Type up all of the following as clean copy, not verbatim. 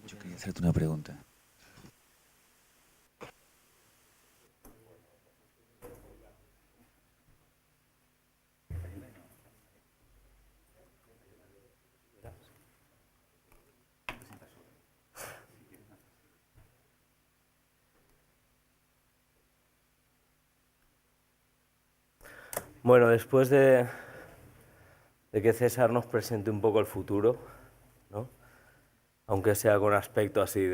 Yo quería hacerte una pregunta. Bueno, después de que César nos presente un poco el futuro, ¿no? Aunque sea con aspecto así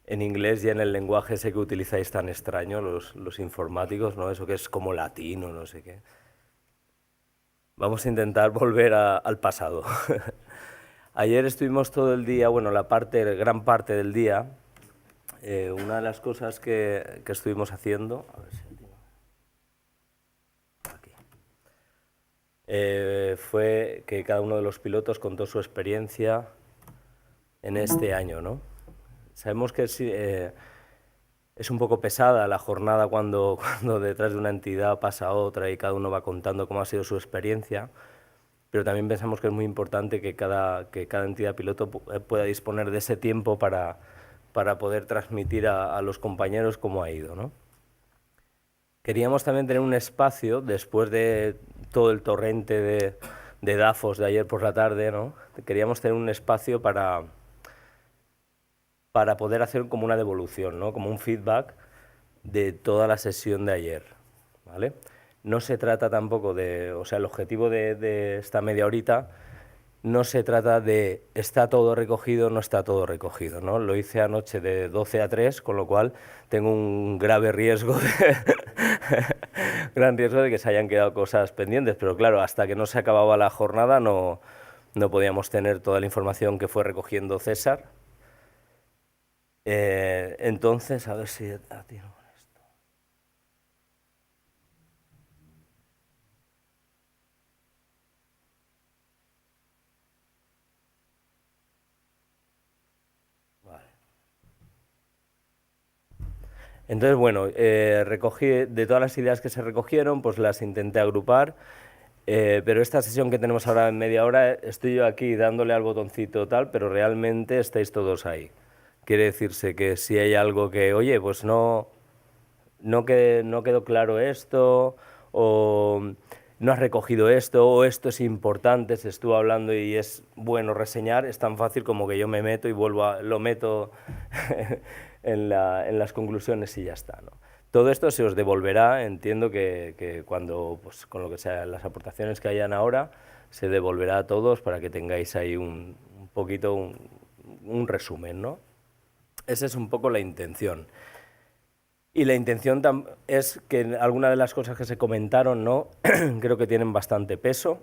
en inglés y en el lenguaje ese que utilizáis tan extraño los informáticos, ¿no? Eso que es como latino, no sé qué. Vamos a intentar volver al pasado. Ayer estuvimos todo el día, bueno, gran parte del día, una de las cosas que estuvimos haciendo, a ver si aquí, fue que cada uno de los pilotos contó su experiencia en este año, ¿no? Sabemos que es un poco pesada la jornada cuando detrás de una entidad pasa otra y cada uno va contando cómo ha sido su experiencia, pero también pensamos que es muy importante que cada entidad piloto pueda disponer de ese tiempo para poder transmitir a los compañeros cómo ha ido, ¿no? Queríamos también tener un espacio, después de todo el torrente de DAFOS de ayer por la tarde, ¿no? Queríamos tener un espacio para poder hacer como una devolución, ¿no? Como un feedback de toda la sesión de ayer, ¿vale? No se trata tampoco o sea, el objetivo de esta media horita no se trata de está todo recogido o no está todo recogido, ¿no? Lo hice anoche de 12 a 3, con lo cual tengo un grave riesgo gran riesgo de que se hayan quedado cosas pendientes, pero claro, hasta que no se acababa la jornada no podíamos tener toda la información que fue recogiendo César. Entonces, a ver si atino con esto. Vale. Entonces, bueno, recogí de todas las ideas que se recogieron, pues las intenté agrupar, pero esta sesión que tenemos ahora en media hora, estoy yo aquí dándole al botoncito tal, pero realmente estáis todos ahí. Quiere decirse que si hay algo que, oye, pues no quedó claro esto, o no has recogido esto, o esto es importante, se estuvo hablando y es bueno reseñar, es tan fácil como que yo me meto y lo meto en las conclusiones y ya está, ¿no? Todo esto se os devolverá, entiendo que cuando, pues, con lo que sean las aportaciones que hayan ahora, se devolverá a todos para que tengáis ahí un poquito un resumen, ¿no? Esa es un poco la intención. Y la intención es que algunas de las cosas que se comentaron, ¿no? Creo que tienen bastante peso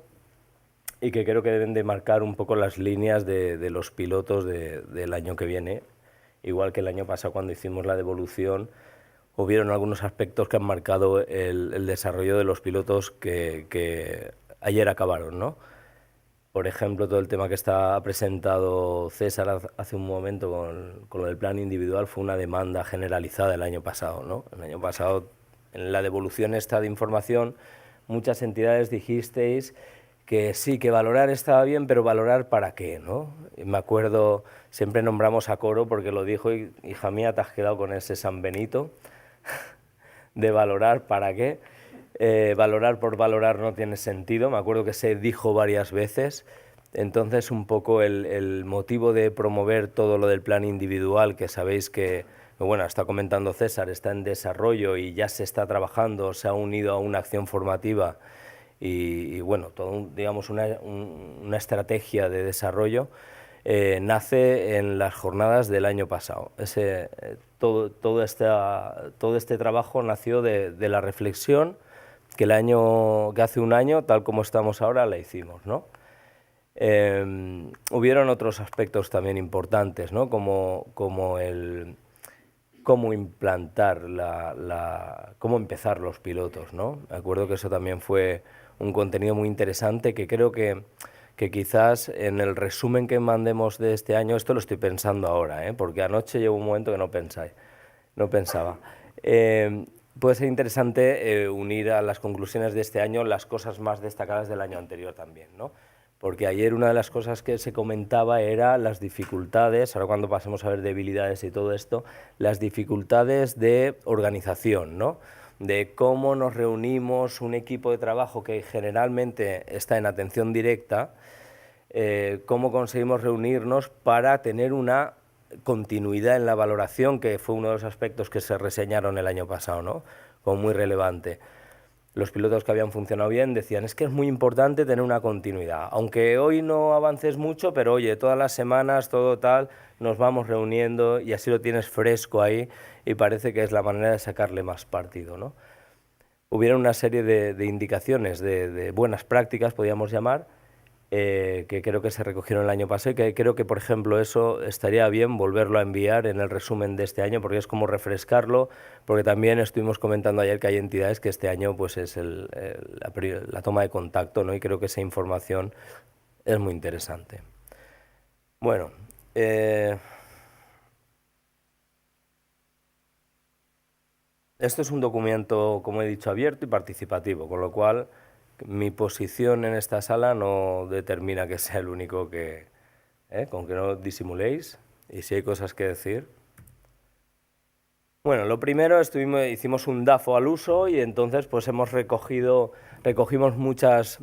y que creo que deben de marcar un poco las líneas de los pilotos del año que viene. Igual que el año pasado cuando hicimos la devolución, hubieron algunos aspectos que han marcado el desarrollo de los pilotos que ayer acabaron, ¿no? Por ejemplo, todo el tema que está presentado César hace un momento con lo del plan individual fue una demanda generalizada el año pasado, ¿no? El año pasado, en la devolución esta de información, muchas entidades dijisteis que sí, que valorar estaba bien, pero valorar para qué, ¿no? Y me acuerdo, siempre nombramos a Coro porque lo dijo, y, hija mía, te has quedado con ese San Benito de valorar para qué. Valorar por valorar no tiene sentido, me acuerdo que se dijo varias veces. Entonces, un poco el motivo de promover todo lo del plan individual, que sabéis que, bueno, está comentando César, está en desarrollo y ya se está trabajando, se ha unido a una acción formativa y bueno, todo digamos una estrategia de desarrollo, nace en las jornadas del año pasado. Todo este trabajo nació de la reflexión que hace un año, tal como estamos ahora, la hicimos, ¿no? Hubieron otros aspectos también importantes, ¿no? Como el cómo implantar cómo empezar los pilotos, ¿no? Me acuerdo que eso también fue un contenido muy interesante que creo que quizás en el resumen que mandemos de este año, esto lo estoy pensando ahora, porque anoche llegó un momento que no pensaba. Eh, Puede ser interesante unir a las conclusiones de este año las cosas más destacadas del año anterior también, ¿no? porque ayer una de las cosas que se comentaba era las dificultades, ahora cuando pasemos a ver debilidades y todo esto, las dificultades de organización, ¿no? De cómo nos reunimos un equipo de trabajo que generalmente está en atención directa, cómo conseguimos reunirnos para tener una continuidad en la valoración, que fue uno de los aspectos que se reseñaron el año pasado, ¿no? Como muy relevante. Los pilotos que habían funcionado bien decían, es que es muy importante tener una continuidad, aunque hoy no avances mucho, pero oye, todas las semanas, todo tal, nos vamos reuniendo y así lo tienes fresco ahí y parece que es la manera de sacarle más partido, ¿no? Hubieron una serie de indicaciones, de buenas prácticas, podríamos llamar, que creo que se recogieron el año pasado y que creo que, por ejemplo, eso estaría bien volverlo a enviar en el resumen de este año porque es como refrescarlo, porque también estuvimos comentando ayer que hay entidades que este año pues es la toma de contacto, ¿no? Y creo que esa información es muy interesante. Bueno, esto es un documento, como he dicho, abierto y participativo, con lo cual mi posición en esta sala no determina que sea el único que, con que no disimuléis y si hay cosas que decir. Bueno, lo primero hicimos un DAFO al uso y entonces pues recogimos muchas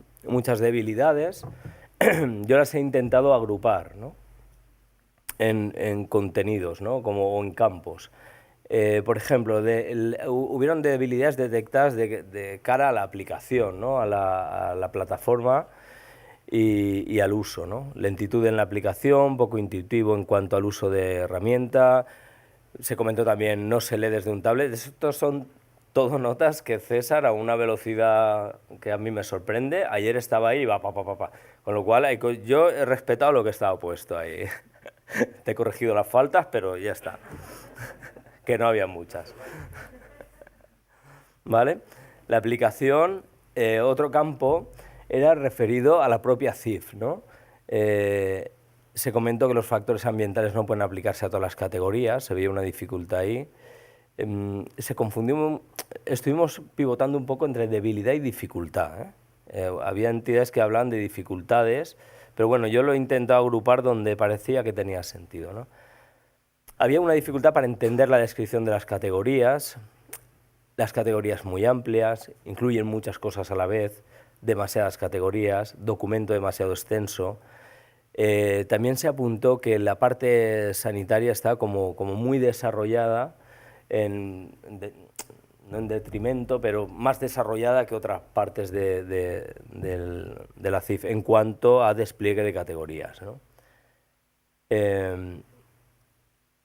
debilidades. Yo las he intentado agrupar, ¿no? en contenidos, ¿no? Como en campos. Por ejemplo, hubieron debilidades detectadas de cara a la aplicación, ¿no? a la plataforma y al uso, ¿no? Lentitud en la aplicación, poco intuitivo en cuanto al uso de herramienta. Se comentó también, no se lee desde un tablet. Estos son todo notas que César, a una velocidad que a mí me sorprende, ayer estaba ahí y va, pa, pa, pa, pa. Con lo cual, yo he respetado lo que estaba puesto ahí. Te he corregido las faltas, pero ya está. Que no había muchas. ¿Vale? La aplicación, otro campo, era referido a la propia CIF, ¿no? Se comentó que los factores ambientales no pueden aplicarse a todas las categorías, se veía una dificultad ahí. Se confundió, estuvimos pivotando un poco entre debilidad y dificultad, ¿eh? Había entidades que hablaban de dificultades, pero bueno, yo lo he intentado agrupar donde parecía que tenía sentido, ¿no? Había una dificultad para entender la descripción de las categorías muy amplias, incluyen muchas cosas a la vez, demasiadas categorías, documento demasiado extenso. También se apuntó que la parte sanitaria está como muy desarrollada, no en detrimento, pero más desarrollada que otras partes de la CIF en cuanto a despliegue de categorías, ¿no?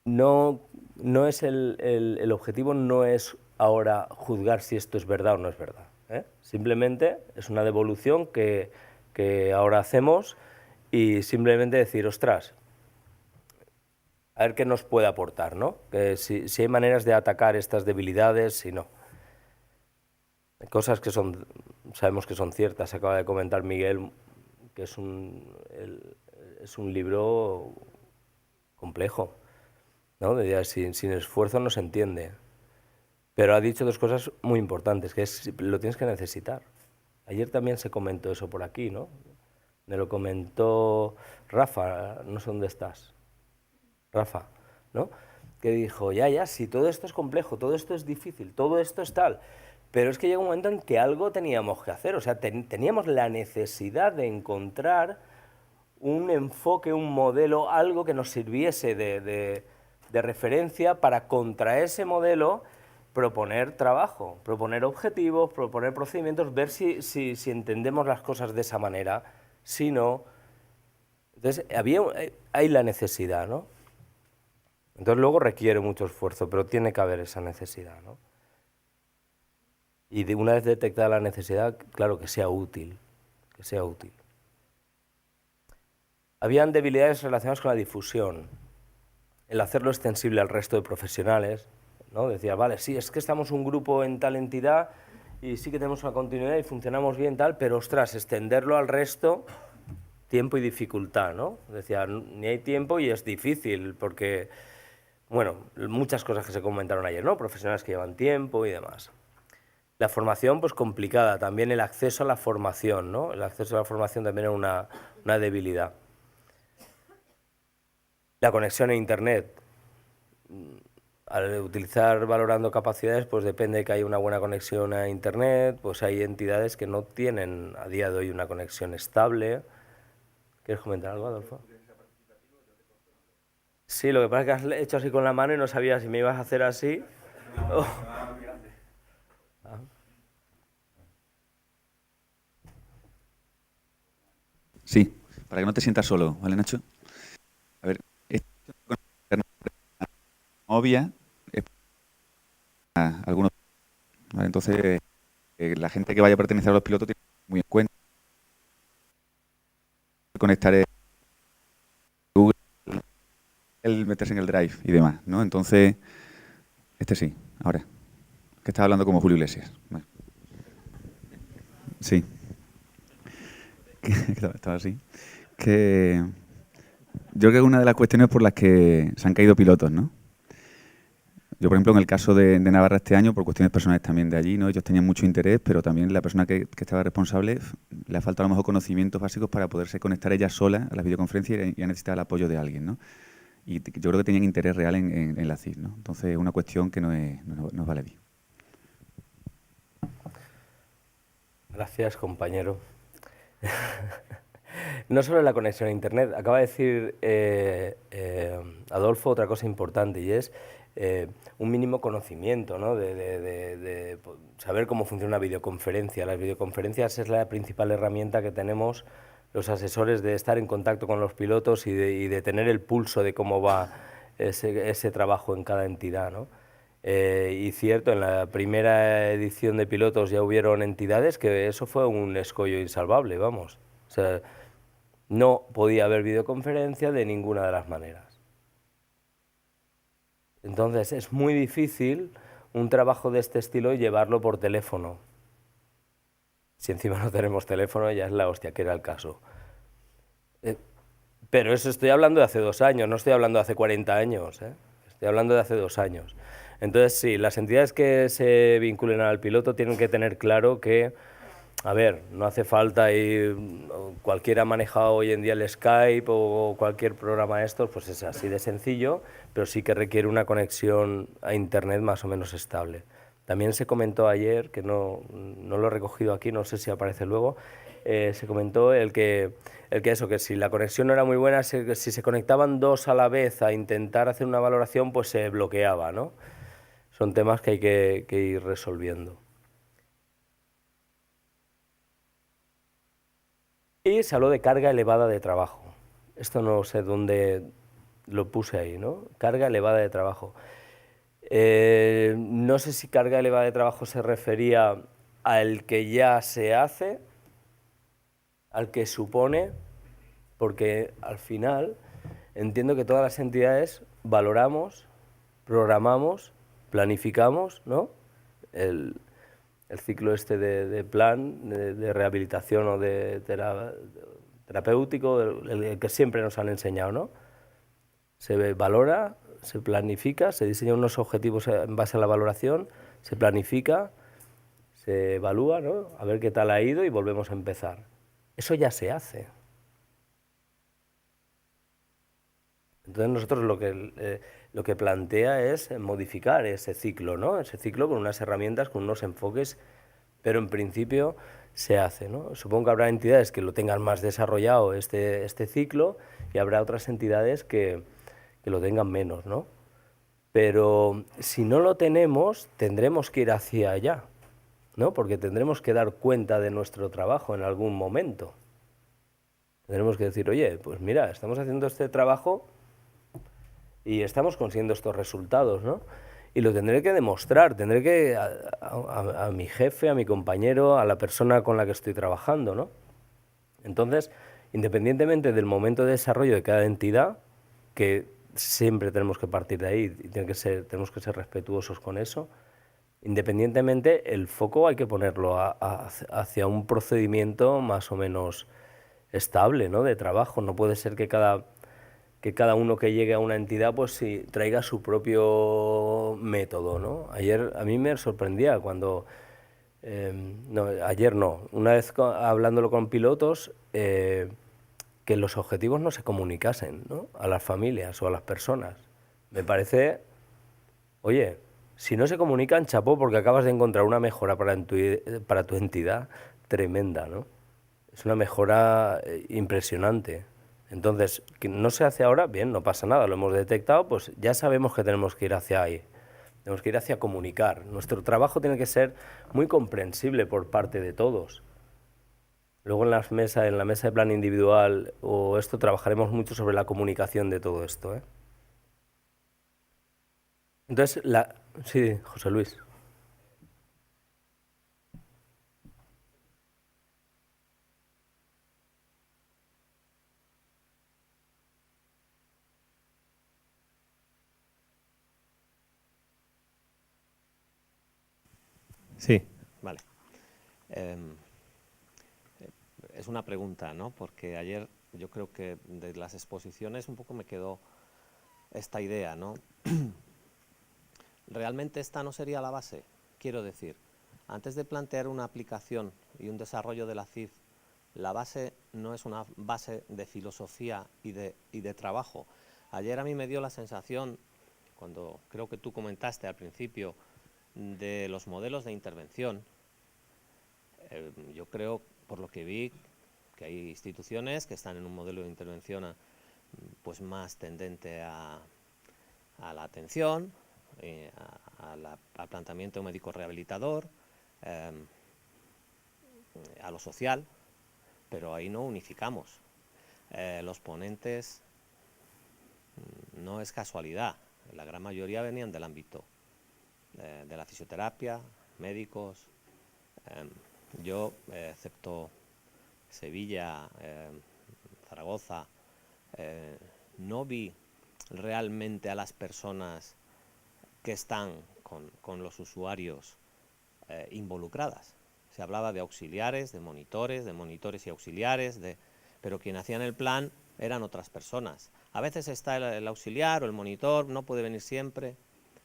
No es el objetivo no es ahora juzgar si esto es verdad o no es verdad, ¿eh? Simplemente es una devolución que ahora hacemos y simplemente decir, ostras, a ver qué nos puede aportar, ¿no? Que si hay maneras de atacar estas debilidades, si no. Hay cosas que sabemos que son ciertas. Acaba de comentar Miguel que es un libro complejo, ¿no? Sin esfuerzo no se entiende. Pero ha dicho dos cosas muy importantes, que es lo tienes que necesitar. Ayer también se comentó eso por aquí, ¿no? Me lo comentó Rafa, no sé dónde estás. Rafa, ¿no? Que dijo, ya, si todo esto es complejo, todo esto es difícil, todo esto es tal, pero es que llega un momento en que algo teníamos que hacer, o sea, teníamos la necesidad de encontrar un enfoque, un modelo, algo que nos sirviese de referencia para contra ese modelo proponer trabajo, proponer objetivos, proponer procedimientos, ver si entendemos las cosas de esa manera, si no. Entonces, hay la necesidad, ¿no? Entonces luego requiere mucho esfuerzo, pero tiene que haber esa necesidad, ¿no? Y una vez detectada la necesidad, claro, que sea útil, que sea útil. Habían debilidades relacionadas con la difusión, el hacerlo extensible al resto de profesionales, ¿no? Decía, vale, sí, es que estamos un grupo en tal entidad y sí que tenemos una continuidad y funcionamos bien tal, pero ostras, extenderlo al resto, tiempo y dificultad, ¿no? Decía, ni hay tiempo y es difícil porque, bueno, muchas cosas que se comentaron ayer, ¿no? Profesionales que llevan tiempo y demás. La formación, pues complicada. También el acceso a la formación, ¿no? El acceso a la formación también era una debilidad. La conexión a Internet. Al utilizar valorando capacidades, pues depende de que haya una buena conexión a Internet, pues hay entidades que no tienen a día de hoy una conexión estable. ¿Quieres comentar algo, Adolfo? Sí, lo que pasa es que has hecho así con la mano y no sabía si me ibas a hacer así. Oh. Sí, para que no te sientas solo, ¿vale, Nacho? A ver, esto es obvia, es para algunos, ¿vale? Entonces, la gente que vaya a pertenecer a los pilotos tiene que tener muy en cuenta conectar Google, el meterse en el Drive y demás, ¿no? Entonces, este sí, ahora, que estaba hablando como Julio Iglesias. Vale. Sí, estaba así. Que yo creo que es una de las cuestiones por las que se han caído pilotos, ¿no? Yo, por ejemplo, en el caso de Navarra este año, por cuestiones personales también de allí, ¿no? Ellos tenían mucho interés, pero también la persona que estaba responsable le ha faltado a lo mejor conocimientos básicos para poderse conectar ella sola a las videoconferencias y ha necesitado el apoyo de alguien, ¿no? Y yo creo que tenían interés real en la CIS, ¿no? Entonces es una cuestión que no es baladí. Gracias, compañero. No solo la conexión a Internet, acaba de decir Adolfo otra cosa importante y es un mínimo conocimiento, ¿no? de saber cómo funciona una videoconferencia. Las videoconferencias es la principal herramienta que tenemos los asesores de estar en contacto con los pilotos y de tener el pulso de cómo va ese trabajo en cada entidad, ¿no? Y cierto, en la primera edición de pilotos ya hubieron entidades que eso fue un escollo insalvable, vamos. O sea, no podía haber videoconferencia de ninguna de las maneras. Entonces es muy difícil un trabajo de este estilo llevarlo por teléfono. Si encima no tenemos teléfono ya es la hostia, que era el caso. Pero eso estoy hablando de hace 2 años, no estoy hablando de hace 40 años, ¿eh? Estoy hablando de hace 2 años. Entonces sí, las entidades que se vinculen al piloto tienen que tener claro que, a ver, no hace falta ir, cualquiera ha manejado hoy en día el Skype o cualquier programa de estos, pues es así de sencillo, pero sí que requiere una conexión a Internet más o menos estable. También se comentó ayer, que no lo he recogido aquí, no sé si aparece luego, se comentó que si la conexión no era muy buena, si se conectaban dos a la vez a intentar hacer una valoración, pues se bloqueaba, ¿no? Son temas que hay que ir resolviendo. Y se habló de carga elevada de trabajo. Esto no sé dónde lo puse ahí, ¿no? Carga elevada de trabajo. No sé si carga elevada de trabajo se refería al que ya se hace, al que supone, porque al final entiendo que todas las entidades valoramos, programamos, planificamos, ¿no? El ciclo este de plan, de rehabilitación o de terapéutico, el que siempre nos han enseñado, ¿no? Se valora, se planifica, se diseñan unos objetivos en base a la valoración, se planifica, se evalúa, ¿no? A ver qué tal ha ido y volvemos a empezar. Eso ya se hace. Entonces nosotros lo que plantea es modificar ese ciclo, ¿no? Ese ciclo con unas herramientas, con unos enfoques, pero en principio se hace, ¿no? Supongo que habrá entidades que lo tengan más desarrollado este ciclo y habrá otras entidades que lo tengan menos, ¿no? Pero si no lo tenemos, tendremos que ir hacia allá, ¿no? Porque tendremos que dar cuenta de nuestro trabajo en algún momento. Tendremos que decir, oye, pues mira, estamos haciendo este trabajo y estamos consiguiendo estos resultados, ¿no? Y lo tendré que demostrar, tendré que a mi jefe, a mi compañero, a la persona con la que estoy trabajando, ¿no? Entonces, independientemente del momento de desarrollo de cada entidad, que siempre tenemos que partir de ahí y tenemos que ser respetuosos con eso, independientemente, el foco hay que ponerlo hacia un procedimiento más o menos estable, ¿no? De trabajo. No puede ser que cada uno que llegue a una entidad pues sí, traiga su propio método, ¿no? Ayer a mí me sorprendía cuando, no, ayer no, una vez hablándolo con pilotos, que los objetivos no se comunicasen, ¿no?, a las familias o a las personas. Me parece, oye, si no se comunican, chapó, porque acabas de encontrar una mejora para tu entidad tremenda, ¿no? Es una mejora impresionante. Entonces, que no se hace ahora, bien, no pasa nada, lo hemos detectado, pues ya sabemos que tenemos que ir hacia ahí. Tenemos que ir hacia comunicar. Nuestro trabajo tiene que ser muy comprensible por parte de todos. Luego en la mesa de plan individual o esto trabajaremos mucho sobre la comunicación de todo esto, ¿eh? Entonces, sí, José Luis. Sí, vale. Es una pregunta, ¿no? Porque ayer yo creo que de las exposiciones un poco me quedó esta idea, ¿no? ¿Realmente esta no sería la base? Quiero decir, antes de plantear una aplicación y un desarrollo de la CIF, la base no es una base de filosofía y de trabajo. Ayer a mí me dio la sensación, cuando creo que tú comentaste al principio, de los modelos de intervención. Yo creo, por lo que vi, que hay instituciones que están en un modelo de intervención pues más tendente a la atención, al planteamiento médico rehabilitador, a lo social, pero ahí no unificamos. Los ponentes no es casualidad, la gran mayoría venían del ámbito de la fisioterapia, médicos. Yo, excepto Sevilla, Zaragoza, no vi realmente a las personas que están con los usuarios involucradas. Se hablaba de auxiliares, de monitores y auxiliares, pero quien hacían el plan eran otras personas. A veces está el auxiliar o el monitor, no puede venir siempre.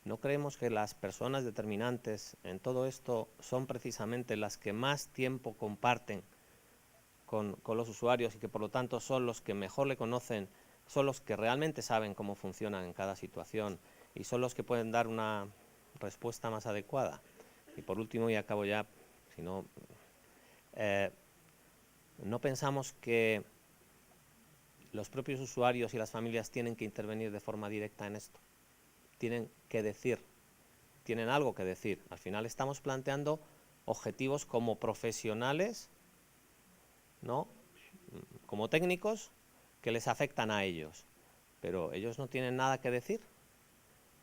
¿No creemos que las personas determinantes en todo esto son precisamente las que más tiempo comparten con los usuarios y que por lo tanto son los que mejor le conocen, son los que realmente saben cómo funcionan en cada situación y son los que pueden dar una respuesta más adecuada? Y por último, y acabo ya, si no, ¿no pensamos que los propios usuarios y las familias tienen que intervenir de forma directa en esto? Tienen que decir, tienen algo que decir. Al final estamos planteando objetivos como profesionales, ¿no?, como técnicos, que les afectan a ellos, pero ellos no tienen nada que decir.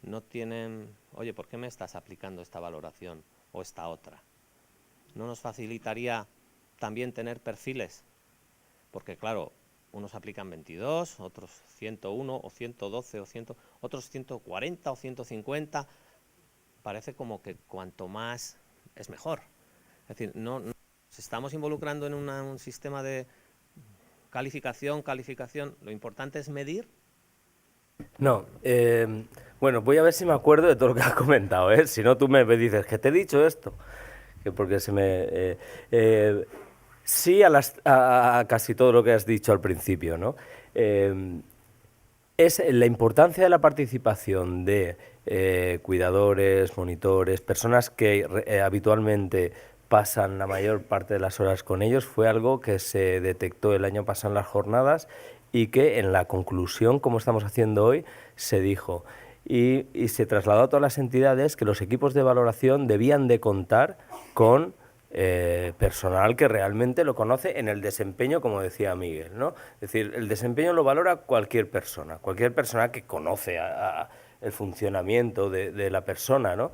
No tienen, oye, ¿por qué me estás aplicando esta valoración o esta otra? ¿No nos facilitaría también tener perfiles? Porque claro, unos aplican 22, otros 101 o 112 o 100, otros 140 o 150. Parece como que cuanto más es mejor. Es decir, no nos estamos involucrando en un sistema de calificación. Lo importante es medir. No, bueno, voy a ver si me acuerdo de todo lo que has comentado, ¿eh? Si no, tú me dices que te he dicho esto, que porque se me... sí a casi todo lo que has dicho al principio, ¿no? Es la importancia de la participación de cuidadores, monitores, personas que habitualmente pasan la mayor parte de las horas con ellos, fue algo que se detectó el año pasado en las jornadas y que en la conclusión, como estamos haciendo hoy, se dijo. Y se trasladó a todas las entidades que los equipos de valoración debían de contar con personal que realmente lo conoce en el desempeño, como decía Miguel, ¿no? Es decir, el desempeño lo valora cualquier persona que conoce el funcionamiento de la persona, ¿no?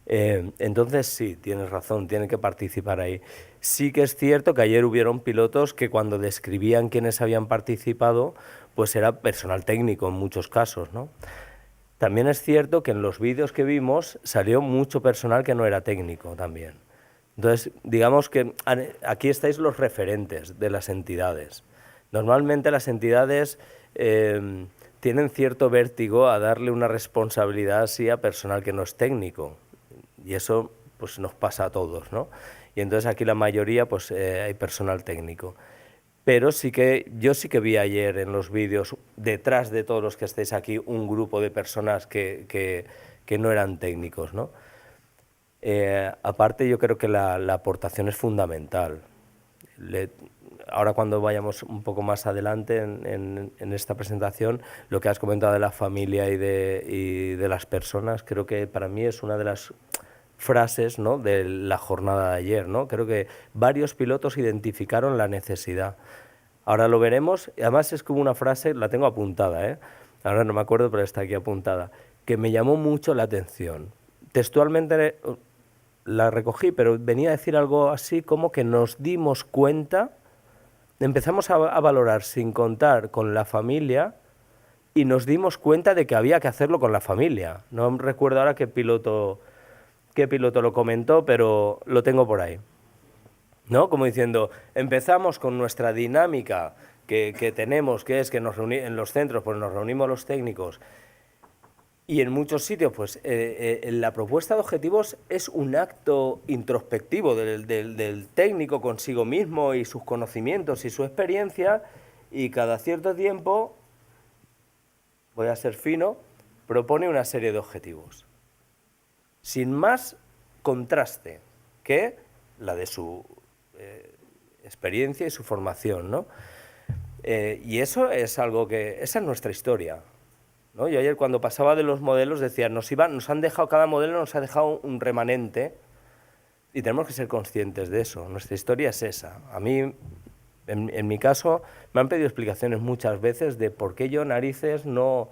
Entonces sí, tienes razón, tienen que participar ahí. Sí que es cierto que ayer hubieron pilotos que cuando describían quiénes habían participado, pues era personal técnico en muchos casos, ¿no? También es cierto que en los vídeos que vimos salió mucho personal que no era técnico también. Entonces, digamos que aquí estáis los referentes de las entidades. Normalmente las entidades tienen cierto vértigo a darle una responsabilidad así a personal que no es técnico. Y eso pues nos pasa a todos, ¿no? Y entonces aquí la mayoría pues hay personal técnico. Pero yo sí que vi ayer en los vídeos, detrás de todos los que estáis aquí, un grupo de personas que no eran técnicos, ¿no? Aparte, yo creo que la aportación es fundamental. Ahora cuando vayamos un poco más adelante en esta presentación, lo que has comentado de la familia y de las personas, creo que para mí es una de las frases, ¿no?, de la jornada de ayer, ¿no? Creo que varios pilotos identificaron la necesidad. Ahora lo veremos, y además es como una frase, la tengo apuntada, ¿eh? Ahora no me acuerdo, pero está aquí apuntada, que me llamó mucho la atención. Textualmente la recogí, pero venía a decir algo así como que nos dimos cuenta, empezamos a valorar sin contar con la familia y nos dimos cuenta de que había que hacerlo con la familia. No recuerdo ahora qué piloto lo comentó, pero lo tengo por ahí, ¿no? Como diciendo, empezamos con nuestra dinámica que tenemos, que es que en los centros pues nos reunimos los técnicos. Y en muchos sitios, pues la propuesta de objetivos es un acto introspectivo del técnico consigo mismo y sus conocimientos y su experiencia, y cada cierto tiempo, voy a ser fino, propone una serie de objetivos. Sin más contraste que la de su experiencia y su formación, ¿no? Y eso es algo esa es nuestra historia, ¿no? Yo ayer cuando pasaba de los modelos decía, nos han dejado, cada modelo nos ha dejado un remanente y tenemos que ser conscientes de eso. Nuestra historia es esa. A mí, en mi caso, me han pedido explicaciones muchas veces de por qué yo, narices, no...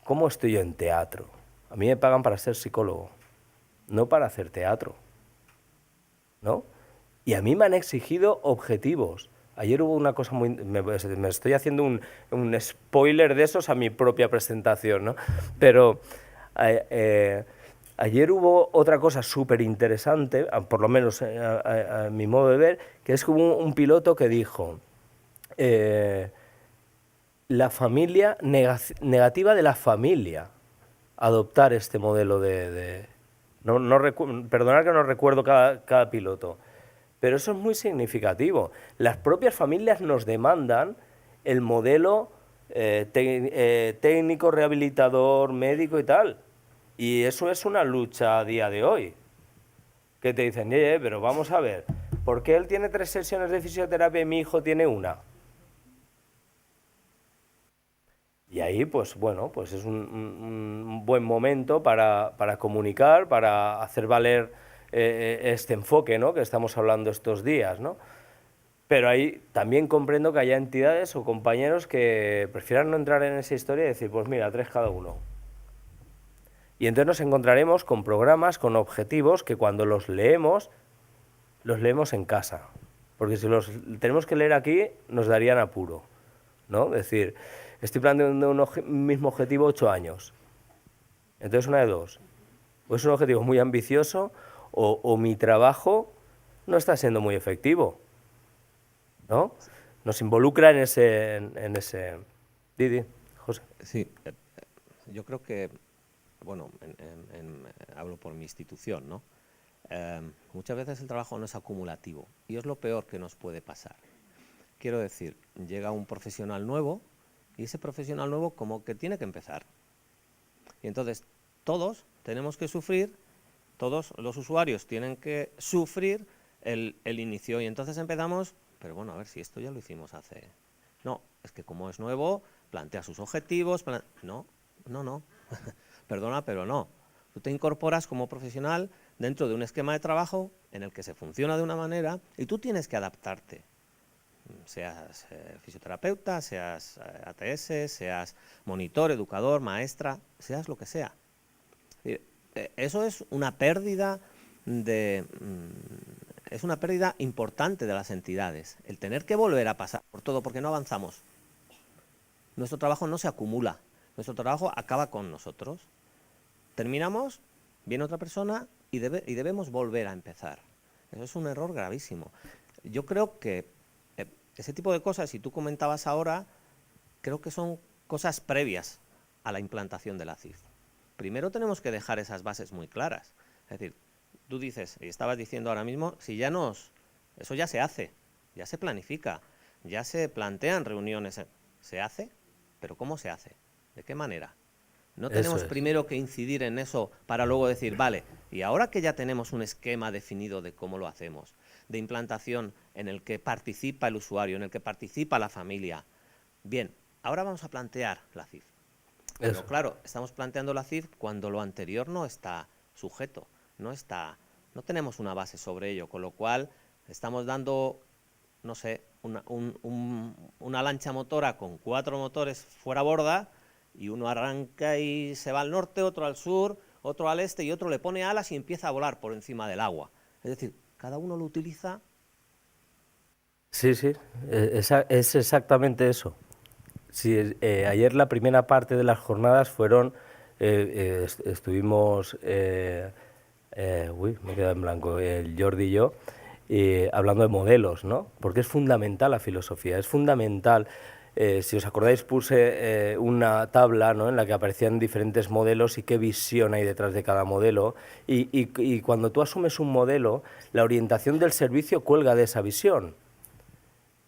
¿Cómo estoy yo en teatro? A mí me pagan para ser psicólogo, no para hacer teatro, ¿no? Y a mí me han exigido objetivos. Ayer hubo una cosa muy... Me estoy haciendo un spoiler de esos a mi propia presentación, ¿no? Pero ayer hubo otra cosa súper interesante, por lo menos a mi modo de ver, que es que hubo un piloto que dijo la familia, negativa de la familia, adoptar este modelo perdonad que no recuerdo cada piloto. Pero eso es muy significativo. Las propias familias nos demandan el modelo técnico, rehabilitador, médico y tal. Y eso es una lucha a día de hoy. Que te dicen, pero vamos a ver, ¿por qué él tiene 3 sesiones de fisioterapia y mi hijo tiene 1? Y ahí, pues bueno, pues es un buen momento para comunicar, para hacer valer este enfoque, ¿no?, que estamos hablando estos días, ¿no? Pero ahí también comprendo que haya entidades o compañeros que prefieran no entrar en esa historia y decir, pues mira, 3 cada uno. Y entonces nos encontraremos con programas, con objetivos que cuando los leemos en casa. Porque si los tenemos que leer aquí, nos darían apuro, ¿no? Es decir, estoy planteando un mismo objetivo 8 años. Entonces una de dos. O es un objetivo muy ambicioso o mi trabajo no está siendo muy efectivo, ¿no? Nos involucra en ese... Didi, José. Sí, yo creo que, bueno, hablo por mi institución, ¿no? Muchas veces el trabajo no es acumulativo y es lo peor que nos puede pasar. Quiero decir, llega un profesional nuevo y ese profesional nuevo como que tiene que empezar. Y entonces todos tenemos que sufrir, todos los usuarios tienen que sufrir el inicio y entonces empezamos, pero bueno, a ver si esto ya lo hicimos hace... No, es que como es nuevo, plantea sus objetivos, no, perdona, pero no. Tú te incorporas como profesional dentro de un esquema de trabajo en el que se funciona de una manera y tú tienes que adaptarte. Seas fisioterapeuta, seas ATS, seas monitor, educador, maestra, seas lo que sea. Eso es una pérdida es una pérdida importante de las entidades. El tener que volver a pasar por todo porque no avanzamos. Nuestro trabajo no se acumula. Nuestro trabajo acaba con nosotros. Terminamos, viene otra persona y debemos volver a empezar. Eso es un error gravísimo. Yo creo que ese tipo de cosas, si tú comentabas ahora, creo que son cosas previas a la implantación de la CIF. Primero tenemos que dejar esas bases muy claras. Es decir, tú dices, y estabas diciendo ahora mismo, si eso ya se hace, ya se planifica, ya se plantean reuniones. ¿Se hace? ¿Pero cómo se hace? ¿De qué manera? No tenemos primero que incidir en eso para luego decir, vale, y ahora que ya tenemos un esquema definido de cómo lo hacemos, de implantación en el que participa el usuario, en el que participa la familia, bien, ahora vamos a plantear la CIF. Pero claro, estamos planteando la CIF cuando lo anterior no está sujeto, no tenemos una base sobre ello, con lo cual estamos dando, no sé, una lancha motora con 4 motores fuera borda, y uno arranca y se va al norte, otro al sur, otro al este, y otro le pone alas y empieza a volar por encima del agua. Es decir, cada uno lo utiliza. Sí, sí, es exactamente eso. Sí, ayer la primera parte de las jornadas fueron, estuvimos, me he quedado en blanco, el Jordi y yo, hablando de modelos, ¿no? Porque es fundamental la filosofía, es fundamental. Si os acordáis, puse una tabla, ¿no?, en la que aparecían diferentes modelos y qué visión hay detrás de cada modelo. Y cuando tú asumes un modelo, la orientación del servicio cuelga de esa visión.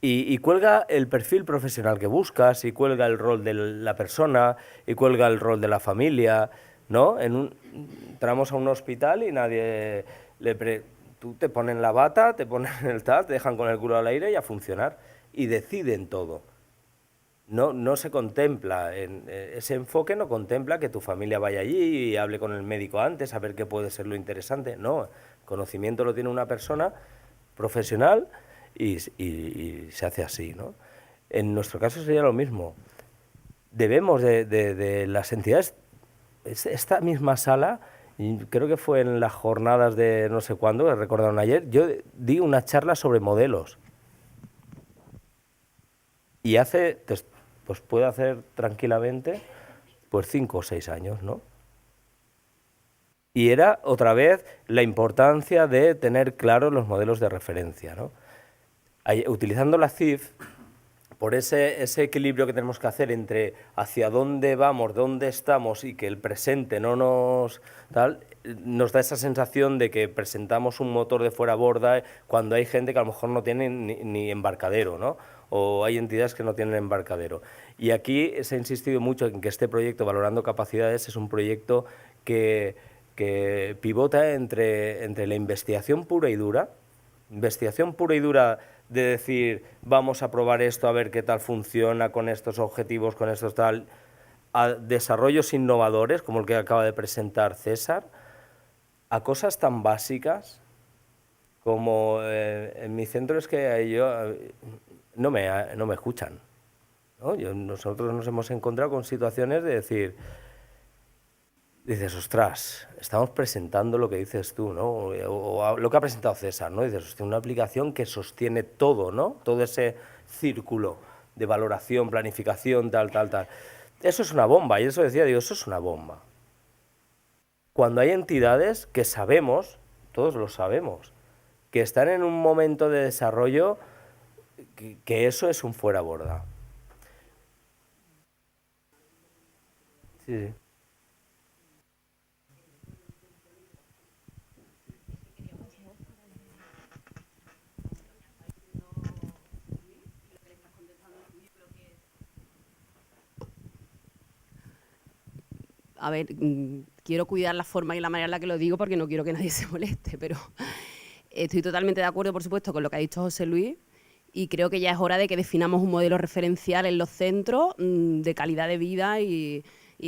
Y cuelga el perfil profesional que buscas, y cuelga el rol de la persona, y cuelga el rol de la familia, ¿no? Entramos a un hospital y nadie tú te ponen la bata, te ponen el tal, te dejan con el culo al aire y a funcionar. Y deciden todo. No se contempla, ese enfoque no contempla que tu familia vaya allí y hable con el médico antes, a ver qué puede ser lo interesante. No, el conocimiento lo tiene una persona profesional y se hace así, ¿no? En nuestro caso sería lo mismo. Debemos de las entidades, esta misma sala, y creo que fue en las jornadas de no sé cuándo, que recordaron ayer, yo di una charla sobre modelos. Y pues puede hacer tranquilamente, pues 5 o 6 años, ¿no? Y era, otra vez, la importancia de tener claros los modelos de referencia, ¿no? Utilizando la CIF, por ese equilibrio que tenemos que hacer entre hacia dónde vamos, dónde estamos, y que el presente no nos da esa sensación de que presentamos un motor de fuera borda cuando hay gente que a lo mejor no tiene ni embarcadero, ¿no? O hay entidades que no tienen embarcadero. Y aquí se ha insistido mucho en que este proyecto, Valorando Capacidades, es un proyecto que pivota entre la investigación pura y dura de decir, vamos a probar esto, a ver qué tal funciona con estos objetivos, con estos tal, a desarrollos innovadores, como el que acaba de presentar César, a cosas tan básicas como en mi centro es que no me escuchan, ¿no? Nosotros nos hemos encontrado con situaciones de decir, dices, ostras, estamos presentando lo que dices tú, ¿no? O lo que ha presentado César, ¿no? Dices, hostia, una aplicación que sostiene todo, ¿no? Todo ese círculo de valoración, planificación, tal. Eso es una bomba, y eso decía, digo, eso es una bomba. Cuando hay entidades que sabemos, todos lo sabemos, que están en un momento de desarrollo que eso es un fuera borda. Sí. A ver, quiero cuidar la forma y la manera en la que lo digo porque no quiero que nadie se moleste, pero estoy totalmente de acuerdo, por supuesto, con lo que ha dicho José Luis, y creo que ya es hora de que definamos un modelo referencial en los centros de calidad de vida y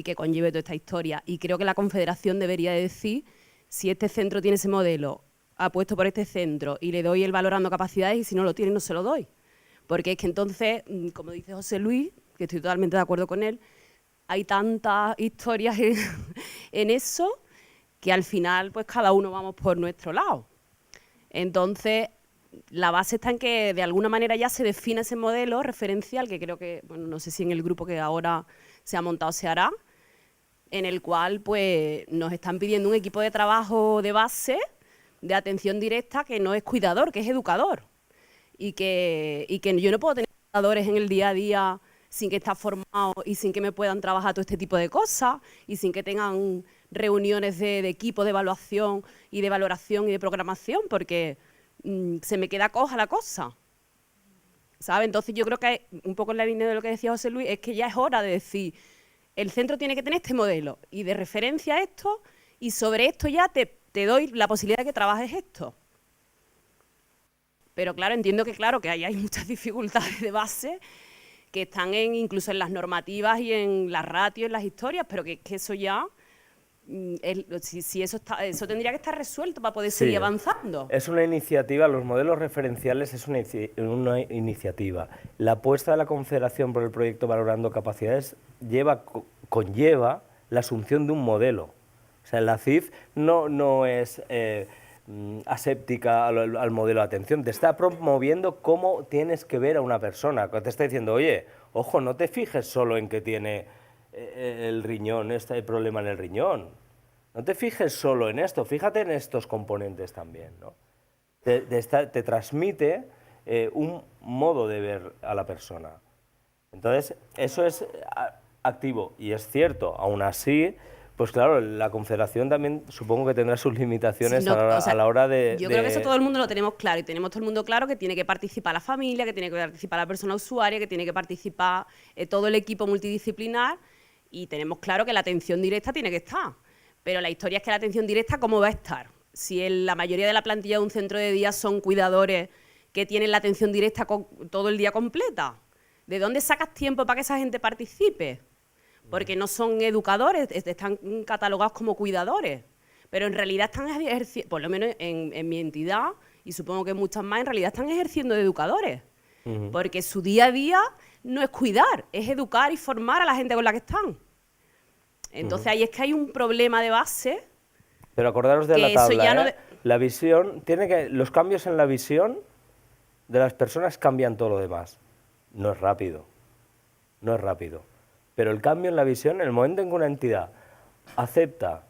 que conlleve toda esta historia. Y creo que la Confederación debería de decir si este centro tiene ese modelo, apuesto por este centro y le doy el Valorando Capacidades, y si no lo tiene no se lo doy. Porque es que entonces, como dice José Luis, que estoy totalmente de acuerdo con él, hay tantas historias en eso que al final pues cada uno vamos por nuestro lado. Entonces, la base está en que de alguna manera ya se define ese modelo referencial, que creo que, bueno, no sé si en el grupo que ahora se ha montado se hará, en el cual pues nos están pidiendo un equipo de trabajo de base, de atención directa, que no es cuidador, que es educador. Y que yo no puedo tener educadores en el día a día sin que estén formados y sin que me puedan trabajar todo este tipo de cosas y sin que tengan reuniones de equipo de evaluación y de valoración y de programación, porque se me queda coja la cosa. ¿sabes? Entonces yo creo que un poco en la línea de lo que decía José Luis, es que ya es hora de decir, el centro tiene que tener este modelo y de referencia a esto, y sobre esto ya te doy la posibilidad de que trabajes esto. Pero claro, entiendo que claro que ahí hay muchas dificultades de base que están incluso en las normativas y en las ratios, en las historias, pero que eso ya, si eso tendría que estar resuelto para poder seguir avanzando. Es una iniciativa, los modelos referenciales es una iniciativa. La apuesta de la Confederación por el proyecto Valorando Capacidades conlleva la asunción de un modelo. O sea, la CIF no es aséptica al modelo de atención, te está promoviendo cómo tienes que ver a una persona, te está diciendo, oye, ojo, no te fijes solo en que tiene el riñón, este problema en el riñón, no te fijes solo en esto, fíjate en estos componentes también, ¿no? Te transmite un modo de ver a la persona. Entonces, eso es activo y es cierto, aún así, pues claro, la Confederación también supongo que tendrá sus limitaciones a la hora de... Yo creo que eso todo el mundo lo tenemos claro, y tenemos todo el mundo claro que tiene que participar la familia, que tiene que participar la persona usuaria, que tiene que participar todo el equipo multidisciplinar, y tenemos claro que la atención directa tiene que estar. Pero la historia es que la atención directa, ¿cómo va a estar? Si la mayoría de la plantilla de un centro de día son cuidadores que tienen la atención directa todo el día completa, ¿de dónde sacas tiempo para que esa gente participe? Porque no son educadores, están catalogados como cuidadores, pero en realidad están ejerciendo, por lo menos en mi entidad, y supongo que muchas más, en realidad están ejerciendo de educadores, porque su día a día no es cuidar, es educar y formar a la gente con la que están. Entonces ahí es que hay un problema de base. Pero acordaros de la tabla, la visión, los cambios en la visión de las personas cambian todo lo demás. No es rápido, no es rápido. Pero el cambio en la visión, en el momento en que una entidad acepta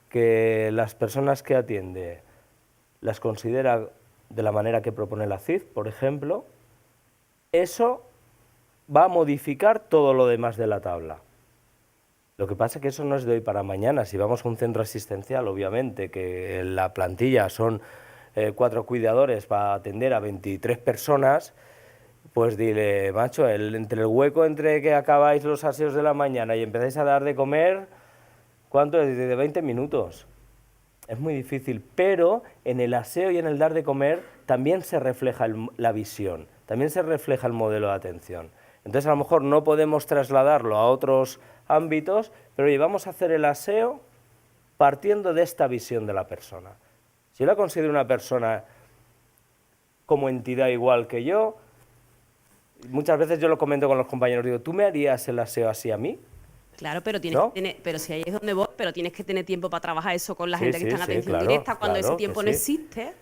que las personas que atiende las considera de la manera que propone la CIF, por ejemplo, eso va a modificar todo lo demás de la tabla. Lo que pasa es que eso no es de hoy para mañana. Si vamos a un centro asistencial, obviamente, que la plantilla son 4 cuidadores para atender a 23 personas, pues dile, macho, entre el hueco entre que acabáis los aseos de la mañana y empezáis a dar de comer, ¿cuánto es? De 20 minutos. Es muy difícil, pero en el aseo y en el dar de comer también se refleja la visión, también se refleja el modelo de atención. Entonces a lo mejor no podemos trasladarlo a otros ámbitos, pero oye, vamos a hacer el aseo partiendo de esta visión de la persona. Si yo la considero una persona como entidad igual que yo, muchas veces yo lo comento con los compañeros, digo, ¿tú me harías el aseo así a mí? Claro, pero tienes que tener, pero si ahí es donde voy, pero tienes que tener tiempo para trabajar eso con la gente que está en atención directa, cuando ese tiempo no existe,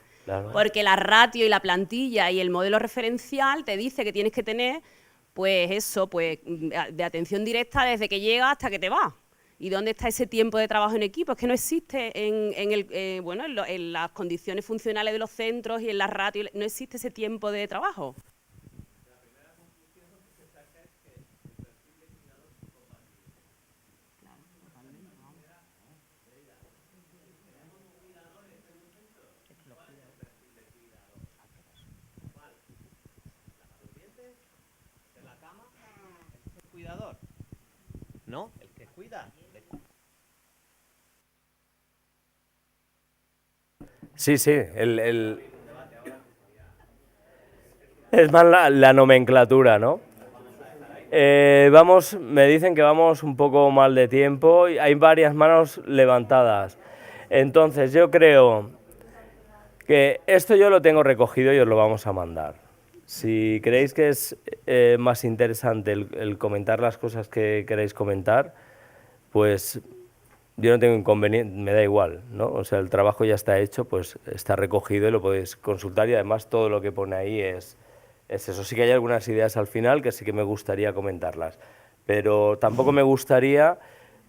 porque la ratio y la plantilla y el modelo referencial te dice que tienes que tener, pues eso, pues de atención directa desde que llega hasta que te va. ¿Y dónde está ese tiempo de trabajo en equipo? Es que no existe en las condiciones funcionales de los centros y en las ratios, no existe ese tiempo de trabajo. Cuidador, ¿no? El que cuida. Sí, es más la nomenclatura, ¿no? Me dicen que vamos un poco mal de tiempo, y hay varias manos levantadas. Entonces yo creo que esto yo lo tengo recogido y os lo vamos a mandar. Si creéis que es más interesante el comentar las cosas que queréis comentar, pues yo no tengo inconveniente, me da igual, ¿no? O sea, el trabajo ya está hecho, pues está recogido y lo podéis consultar, y además todo lo que pone ahí es eso. Sí que hay algunas ideas al final que sí que me gustaría comentarlas, pero tampoco me gustaría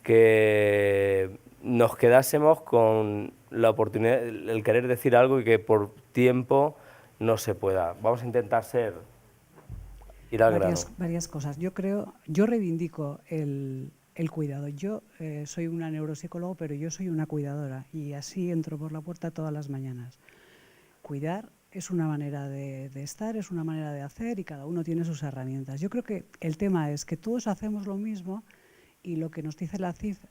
que nos quedásemos con la oportunidad, el querer decir algo y que por tiempo no se pueda. Vamos a intentar ir al grano. Varias cosas. Yo reivindico el cuidado. Yo soy una neuropsicóloga, pero yo soy una cuidadora y así entro por la puerta todas las mañanas. Cuidar es una manera de estar, es una manera de hacer y cada uno tiene sus herramientas. Yo creo que el tema es que todos hacemos lo mismo y lo que nos dice la CIF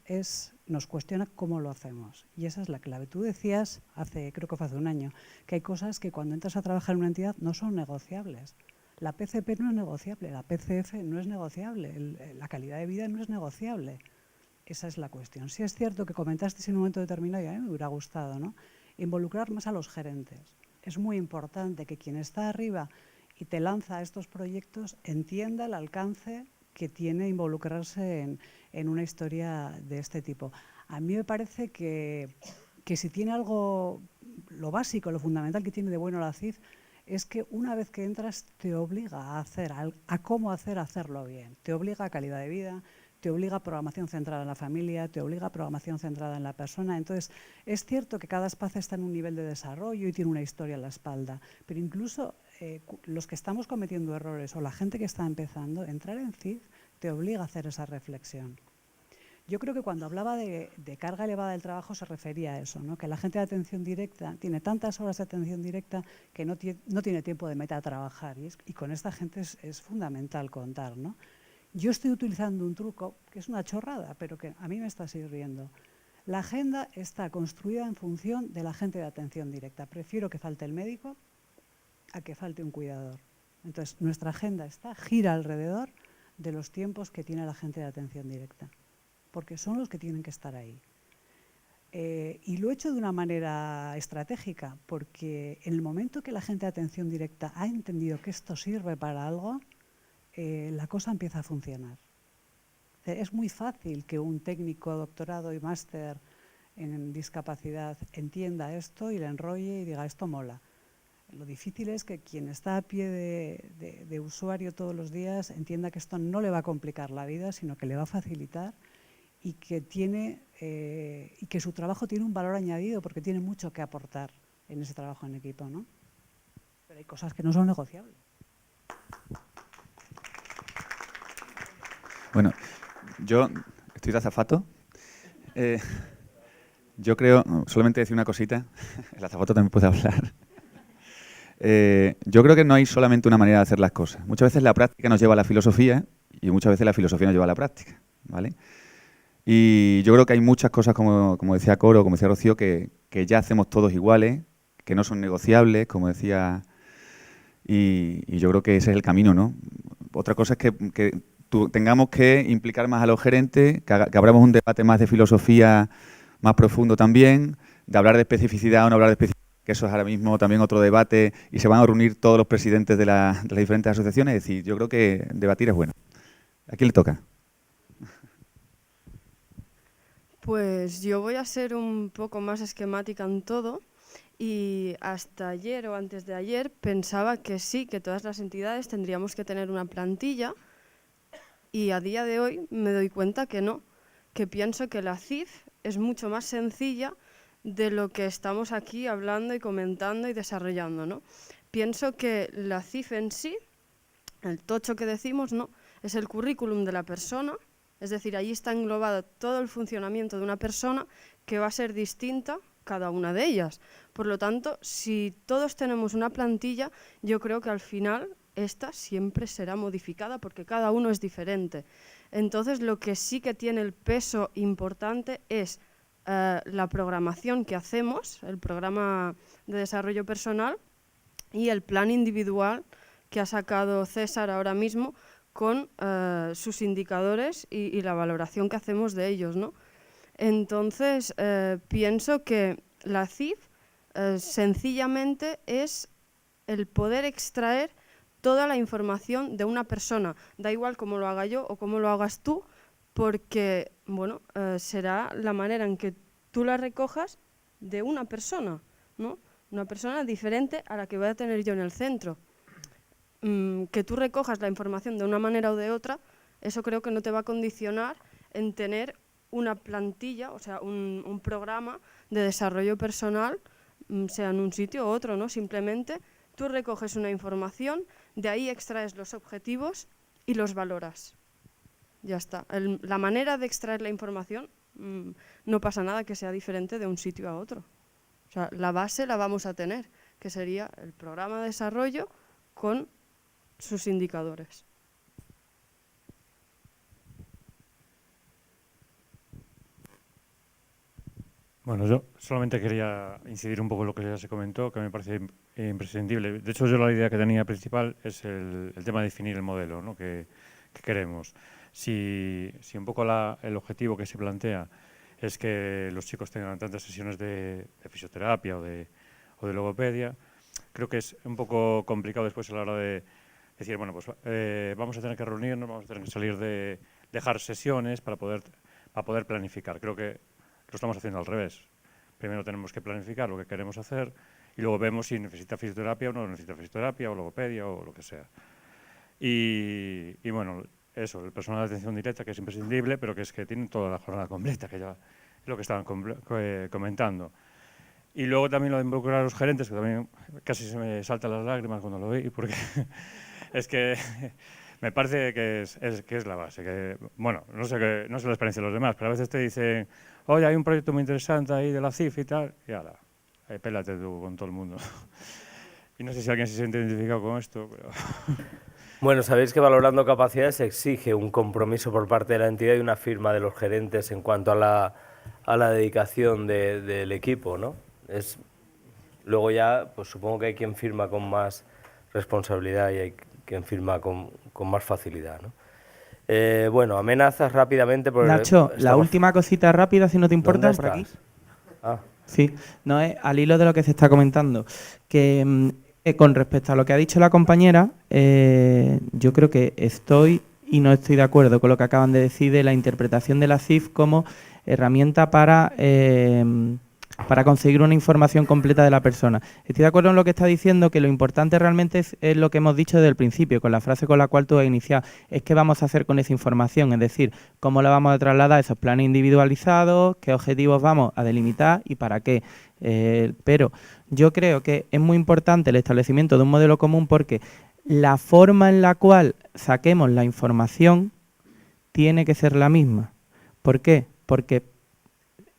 nos cuestiona cómo lo hacemos. Y esa es la clave. Tú decías, creo que fue hace un año, que hay cosas que cuando entras a trabajar en una entidad no son negociables. La PCP no es negociable, la PCF no es negociable, la calidad de vida no es negociable. Esa es la cuestión. Sí es cierto que comentaste en un momento determinado, y a mí me hubiera gustado, ¿no?, involucrar más a los gerentes. Es muy importante que quien está arriba y te lanza estos proyectos entienda el alcance que tiene involucrarse en una historia de este tipo. A mí me parece que si tiene algo, lo básico, lo fundamental que tiene de bueno la CIF, es que una vez que entras te obliga a cómo hacerlo bien. Te obliga a calidad de vida, te obliga a programación centrada en la familia, te obliga a programación centrada en la persona. Entonces, es cierto que cada espacio está en un nivel de desarrollo y tiene una historia en la espalda, pero incluso los que estamos cometiendo errores o la gente que está empezando, entrar en CIF te obliga a hacer esa reflexión. Yo creo que cuando hablaba de carga elevada del trabajo se refería a eso, ¿no?, que la gente de atención directa tiene tantas horas de atención directa que no tiene tiempo de trabajar y con esta gente es fundamental contar, ¿no? Yo estoy utilizando un truco que es una chorrada, pero que a mí me está sirviendo. La agenda está construida en función de la gente de atención directa. Prefiero que falte el médico a que falte un cuidador. Entonces, nuestra agenda gira alrededor de los tiempos que tiene la gente de atención directa, porque son los que tienen que estar ahí. Y lo he hecho de una manera estratégica, porque en el momento que la gente de atención directa ha entendido que esto sirve para algo, la cosa empieza a funcionar. Es muy fácil que un técnico, doctorado y máster en discapacidad entienda esto y le enrolle y diga esto mola. Lo difícil es que quien está a pie de usuario todos los días entienda que esto no le va a complicar la vida, sino que le va a facilitar y que su trabajo tiene un valor añadido porque tiene mucho que aportar en ese trabajo en equipo, ¿no? Pero hay cosas que no son negociables. Bueno, yo estoy de azafato. Yo creo, solamente decir una cosita, el azafato también puede hablar. Yo creo que no hay solamente una manera de hacer las cosas. Muchas veces la práctica nos lleva a la filosofía y muchas veces la filosofía nos lleva a la práctica, ¿vale? Y yo creo que hay muchas cosas, como decía Coro, como decía Rocío, que ya hacemos todos iguales, que no son negociables, como decía, y yo creo que ese es el camino, ¿no? Otra cosa es que tengamos que implicar más a los gerentes, que abramos un debate más de filosofía más profundo también, de hablar de especificidad o no hablar de especificidad, que eso es ahora mismo también otro debate, y se van a reunir todos los presidentes de las diferentes asociaciones. Es decir, yo creo que debatir es bueno. ¿A quién le toca? Pues yo voy a ser un poco más esquemática en todo y hasta ayer o antes de ayer pensaba que sí, que todas las entidades tendríamos que tener una plantilla y a día de hoy me doy cuenta que no, que pienso que la CIF es mucho más sencilla de lo que estamos aquí hablando y comentando y desarrollando, ¿no? Pienso que la CIF en sí, el tocho que decimos, ¿no?, es el currículum de la persona. Es decir, allí está englobado todo el funcionamiento de una persona que va a ser distinta cada una de ellas. Por lo tanto, si todos tenemos una plantilla, yo creo que al final esta siempre será modificada porque cada uno es diferente. Entonces, lo que sí que tiene el peso importante es la programación que hacemos, el programa de desarrollo personal y el plan individual que ha sacado César ahora mismo, con sus indicadores y la valoración que hacemos de ellos, ¿no? Entonces, pienso que la CIF sencillamente es el poder extraer toda la información de una persona. Da igual cómo lo haga yo o cómo lo hagas tú, porque bueno, será la manera en que tú la recojas de una persona, ¿no? Una persona diferente a la que voy a tener yo en el centro. Que tú recojas la información de una manera o de otra, eso creo que no te va a condicionar en tener una plantilla, o sea, un programa de desarrollo personal, sea en un sitio u otro, ¿no? Simplemente tú recoges una información, de ahí extraes los objetivos y los valoras. Ya está. La manera de extraer la información, no pasa nada que sea diferente de un sitio a otro. O sea, la base la vamos a tener. que sería el programa de desarrollo con sus indicadores. Bueno, yo solamente quería incidir un poco en lo que ya se comentó, que me parece imprescindible. De hecho, yo la idea que tenía principal es el tema de definir el modelo, ¿no?, que queremos. Si un poco el objetivo que se plantea es que los chicos tengan tantas sesiones de fisioterapia o de logopedia, creo que es un poco complicado después a la hora de decir, bueno, pues vamos a tener que reunirnos, vamos a tener que salir dejar sesiones para poder planificar. Creo que lo estamos haciendo al revés. Primero tenemos que planificar lo que queremos hacer y luego vemos si necesita fisioterapia o no necesita fisioterapia o logopedia o lo que sea. Y bueno, eso, el personal de atención directa, que es imprescindible, pero que es que tienen toda la jornada completa, que ya es lo que estaban comentando. Y luego también lo de involucrar a los gerentes, que también casi se me saltan las lágrimas cuando lo vi, porque es que me parece que es la base. Que, bueno, no sé la experiencia de los demás, pero a veces te dicen, oye, hay un proyecto muy interesante ahí de la CIF y tal, y ala, pélate tú con todo el mundo. Y no sé si alguien se siente identificado con esto, pero... Bueno, sabéis que valorando capacidades exige un compromiso por parte de la entidad y una firma de los gerentes en cuanto a la dedicación del equipo, ¿no? Luego ya, pues supongo que hay quien firma con más responsabilidad y hay quien firma con más facilidad, ¿no? Bueno, amenazas rápidamente. Nacho, la última cosita rápida, si no te importa, por aquí. Ah. Sí, no es al hilo de lo que se está comentando, que con respecto a lo que ha dicho la compañera, yo creo que estoy y no estoy de acuerdo con lo que acaban de decir de la interpretación de la CIF como herramienta para conseguir una información completa de la persona. Estoy de acuerdo en lo que está diciendo, que lo importante realmente es lo que hemos dicho desde el principio, con la frase con la cual tú has iniciado, es qué vamos a hacer con esa información, es decir, cómo la vamos a trasladar a esos planes individualizados, qué objetivos vamos a delimitar y para qué. Pero yo creo que es muy importante el establecimiento de un modelo común porque la forma en la cual saquemos la información tiene que ser la misma. ¿Por qué? Porque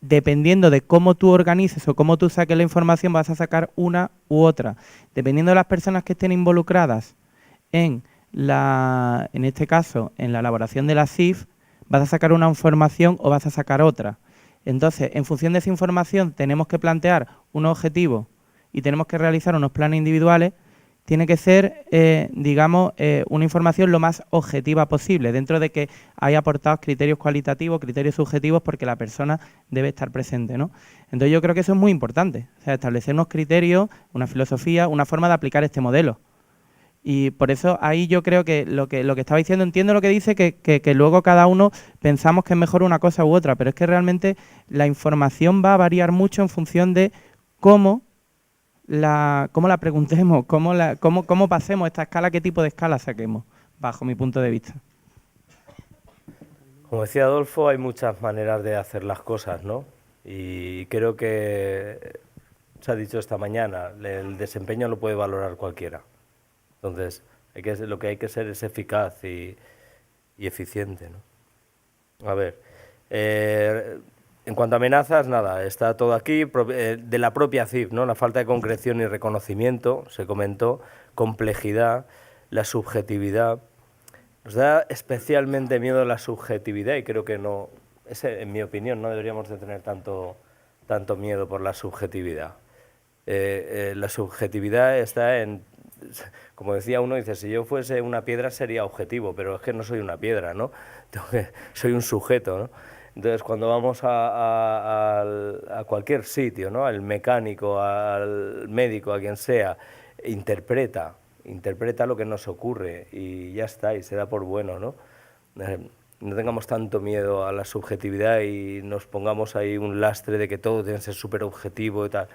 dependiendo de cómo tú organices o cómo tú saques la información, vas a sacar una u otra. Dependiendo de las personas que estén involucradas en este caso, en la elaboración de la CIF, vas a sacar una información o vas a sacar otra. Entonces, en función de esa información, tenemos que plantear unos objetivos y tenemos que realizar unos planes individuales. Tiene que ser, una información lo más objetiva posible, dentro de que hay aportados criterios cualitativos, criterios subjetivos, porque la persona debe estar presente, ¿no? Entonces yo creo que eso es muy importante, o sea, establecer unos criterios, una filosofía, una forma de aplicar este modelo. Y por eso ahí yo creo que lo que estaba diciendo, entiendo lo que dice, que luego cada uno pensamos que es mejor una cosa u otra, pero es que realmente la información va a variar mucho en función de cómo la preguntemos, cómo pasemos esta escala, qué tipo de escala saquemos, bajo mi punto de vista. Como decía Adolfo, hay muchas maneras de hacer las cosas, ¿no? Y creo que se ha dicho esta mañana, el desempeño lo puede valorar cualquiera. Entonces, lo que hay que ser es eficaz y eficiente, ¿no? A ver, en cuanto a amenazas, nada, está todo aquí, de la propia CIF, ¿no? La falta de concreción y reconocimiento, se comentó, complejidad, la subjetividad. Nos da especialmente miedo la subjetividad y creo que no, en mi opinión, no deberíamos de tener tanto miedo por la subjetividad. La subjetividad está en, como decía uno, dice, si yo fuese una piedra sería objetivo, pero es que no soy una piedra, ¿no? Soy un sujeto, ¿no? Entonces, cuando vamos a cualquier sitio, ¿no? Al mecánico, al médico, a quien sea, interpreta lo que nos ocurre y ya está, y se da por bueno, ¿no? No tengamos tanto miedo a la subjetividad y nos pongamos ahí un lastre de que todo tiene que ser súper objetivo y tal.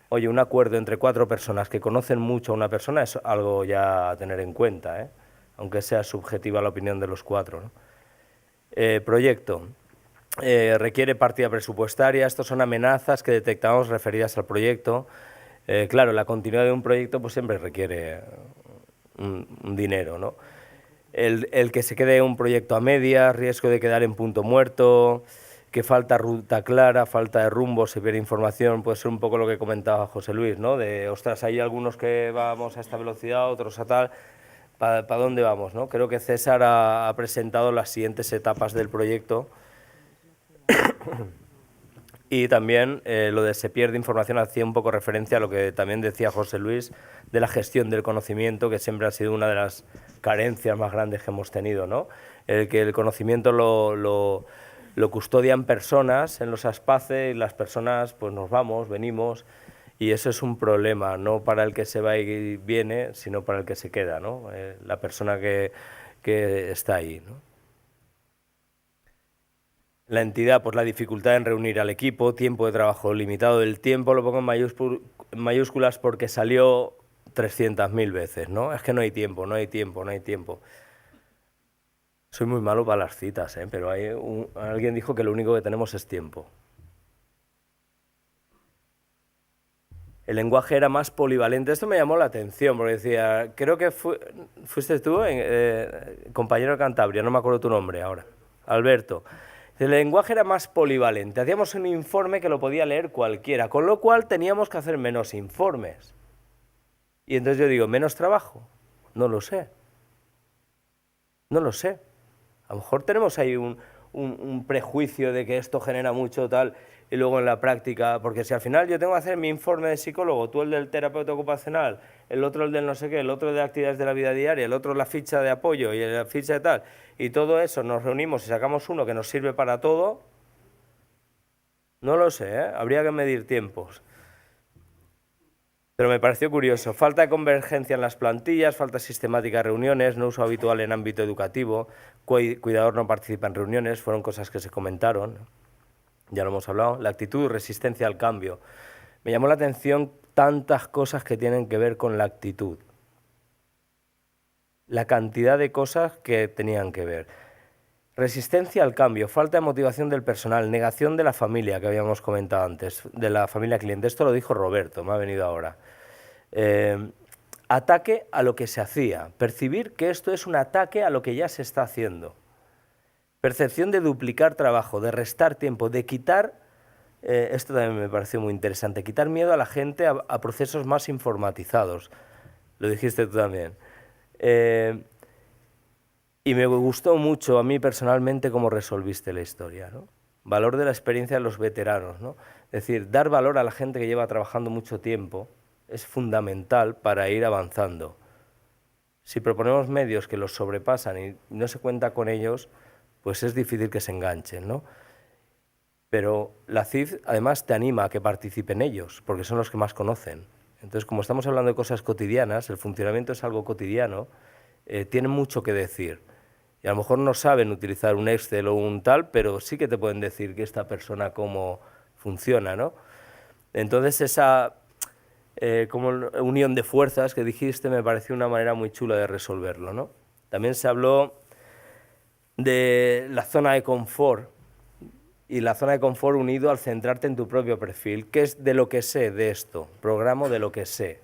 Oye, un acuerdo entre 4 personas que conocen mucho a una persona es algo ya a tener en cuenta, ¿eh? Aunque sea subjetiva la opinión de los 4, ¿no? Proyecto. Requiere partida presupuestaria. Estos son amenazas que detectamos referidas al proyecto. Claro, la continuidad de un proyecto pues siempre requiere un dinero, ¿no? El que se quede un proyecto a medias, riesgo de quedar en punto muerto, que falta ruta clara, falta de rumbo, se pierde información, puede ser un poco lo que comentaba José Luis, ¿no? De, ostras, hay algunos que vamos a esta velocidad, otros a tal, ¿para dónde vamos, no? Creo que César ha presentado las siguientes etapas del proyecto. Y también lo de se pierde información hacía un poco referencia a lo que también decía José Luis de la gestión del conocimiento, que siempre ha sido una de las carencias más grandes que hemos tenido, ¿no? El que el conocimiento lo custodian personas en los espacios y las personas pues nos vamos, venimos, y eso es un problema, no para el que se va y viene, sino para el que se queda, ¿no? La persona que está ahí, ¿no? La entidad, pues la dificultad en reunir al equipo, tiempo de trabajo limitado. El tiempo lo pongo en mayúsculas porque salió 300.000 veces, ¿no? Es que no hay tiempo, no hay tiempo, no hay tiempo. Soy muy malo para las citas, pero alguien dijo que lo único que tenemos es tiempo. El lenguaje era más polivalente. Esto me llamó la atención, porque decía, creo que fuiste tú, compañero de Cantabria, no me acuerdo tu nombre ahora, Alberto. El lenguaje era más polivalente. Hacíamos un informe que lo podía leer cualquiera, con lo cual teníamos que hacer menos informes. Y entonces yo digo, ¿menos trabajo? No lo sé. No lo sé. A lo mejor tenemos ahí un prejuicio de que esto genera mucho tal, y luego en la práctica, porque si al final yo tengo que hacer mi informe de psicólogo, tú el del terapeuta ocupacional, el otro el del no sé qué, el otro de actividades de la vida diaria, el otro la ficha de apoyo y la ficha de tal, y todo eso nos reunimos y sacamos uno que nos sirve para todo, no lo sé, habría que medir tiempos. Pero me pareció curioso. Falta de convergencia en las plantillas, falta sistemática de reuniones, no uso habitual en ámbito educativo, cuidador no participa en reuniones, fueron cosas que se comentaron, ya lo hemos hablado. La actitud, resistencia al cambio. Me llamó la atención tantas cosas que tienen que ver con la actitud. La cantidad de cosas que tenían que ver. Resistencia al cambio, falta de motivación del personal, negación de la familia que habíamos comentado antes, de la familia cliente. Esto lo dijo Roberto, me ha venido ahora. Ataque a lo que se hacía, percibir que esto es un ataque a lo que ya se está haciendo. Percepción de duplicar trabajo, de restar tiempo, de quitar, esto también me pareció muy interesante, quitar miedo a la gente a procesos más informatizados. Lo dijiste tú también. Y me gustó mucho a mí personalmente cómo resolviste la historia, ¿no? Valor de la experiencia de los veteranos, ¿no? Es decir, dar valor a la gente que lleva trabajando mucho tiempo es fundamental para ir avanzando. Si proponemos medios que los sobrepasan y no se cuenta con ellos, pues es difícil que se enganchen, ¿no? Pero la CIF además te anima a que participen ellos, porque son los que más conocen. Entonces, como estamos hablando de cosas cotidianas, el funcionamiento es algo cotidiano, tienen mucho que decir. Y a lo mejor no saben utilizar un Excel o un tal, pero sí que te pueden decir que esta persona cómo funciona, ¿no? Entonces, esa como unión de fuerzas que dijiste me pareció una manera muy chula de resolverlo, ¿no? También se habló de la zona de confort, y la zona de confort unido al centrarte en tu propio perfil, que es de lo que sé de esto, programo de lo que sé,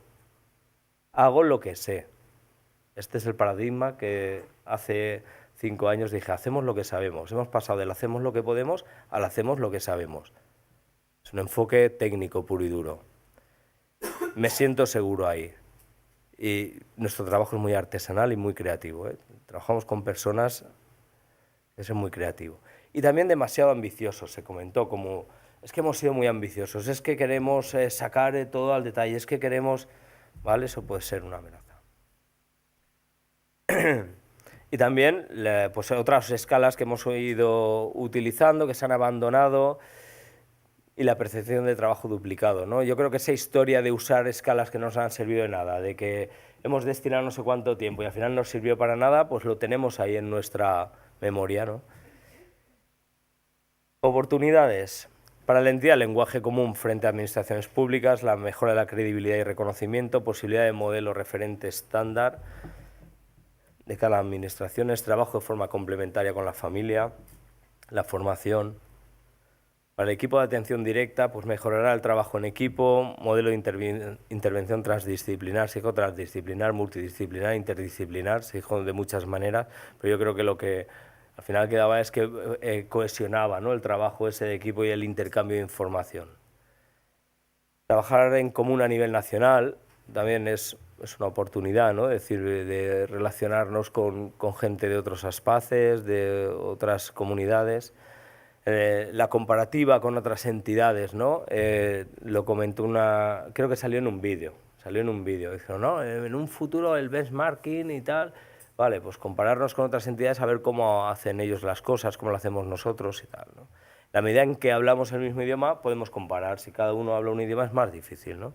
hago lo que sé. Este es el paradigma que hace 5 años dije, hacemos lo que sabemos, hemos pasado del hacemos lo que podemos al hacemos lo que sabemos. Es un enfoque técnico puro y duro. Me siento seguro ahí. Y nuestro trabajo es muy artesanal y muy creativo, ¿eh? Trabajamos con personas, eso es muy creativo. Y también demasiado ambiciosos, se comentó, como es que hemos sido muy ambiciosos, es que queremos sacar todo al detalle, es que queremos, ¿vale? Eso puede ser una amenaza. Y también pues otras escalas que hemos ido utilizando, que se han abandonado, y la percepción de trabajo duplicado, ¿no? Yo creo que esa historia de usar escalas que no nos han servido de nada, de que hemos destinado no sé cuánto tiempo y al final no sirvió para nada, pues lo tenemos ahí en nuestra memoria, ¿no? Oportunidades. Para la entidad, lenguaje común frente a administraciones públicas, la mejora de la credibilidad y reconocimiento, posibilidad de modelo referente estándar de cada administración, trabajo de forma complementaria con la familia, la formación. Para el equipo de atención directa, pues mejorará el trabajo en equipo, modelo de intervención transdisciplinar, se dijo transdisciplinar, multidisciplinar, interdisciplinar, se dijo de muchas maneras, pero yo creo que lo que Al final quedaba es que cohesionaba, ¿no?, el trabajo ese de equipo y el intercambio de información. Trabajar en común a nivel nacional también es una oportunidad, ¿no?, es decir, de relacionarnos con gente de otros espacios, de otras comunidades. La comparativa con otras entidades, ¿no? Lo comentó creo que salió en un vídeo, dijeron, ¿no?, en un futuro el benchmarking y tal. Vale, pues compararnos con otras entidades, a ver cómo hacen ellos las cosas, cómo lo hacemos nosotros y tal, ¿no? La medida en que hablamos el mismo idioma podemos comparar. Si cada uno habla un idioma es más difícil, ¿no?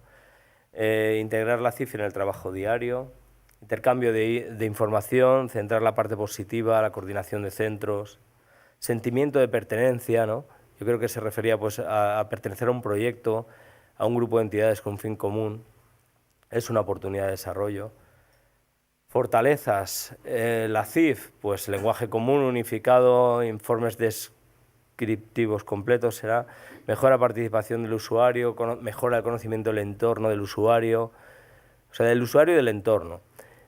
Integrar la CIF en el trabajo diario, intercambio de información, centrar la parte positiva, la coordinación de centros, sentimiento de pertenencia, ¿no? Yo creo que se refería pues a pertenecer a un proyecto, a un grupo de entidades con un fin común. Es una oportunidad de desarrollo. Fortalezas, la CIF, pues lenguaje común, unificado, informes descriptivos completos será, mejora la participación del usuario, mejora el conocimiento del entorno del usuario, o sea, del usuario y del entorno.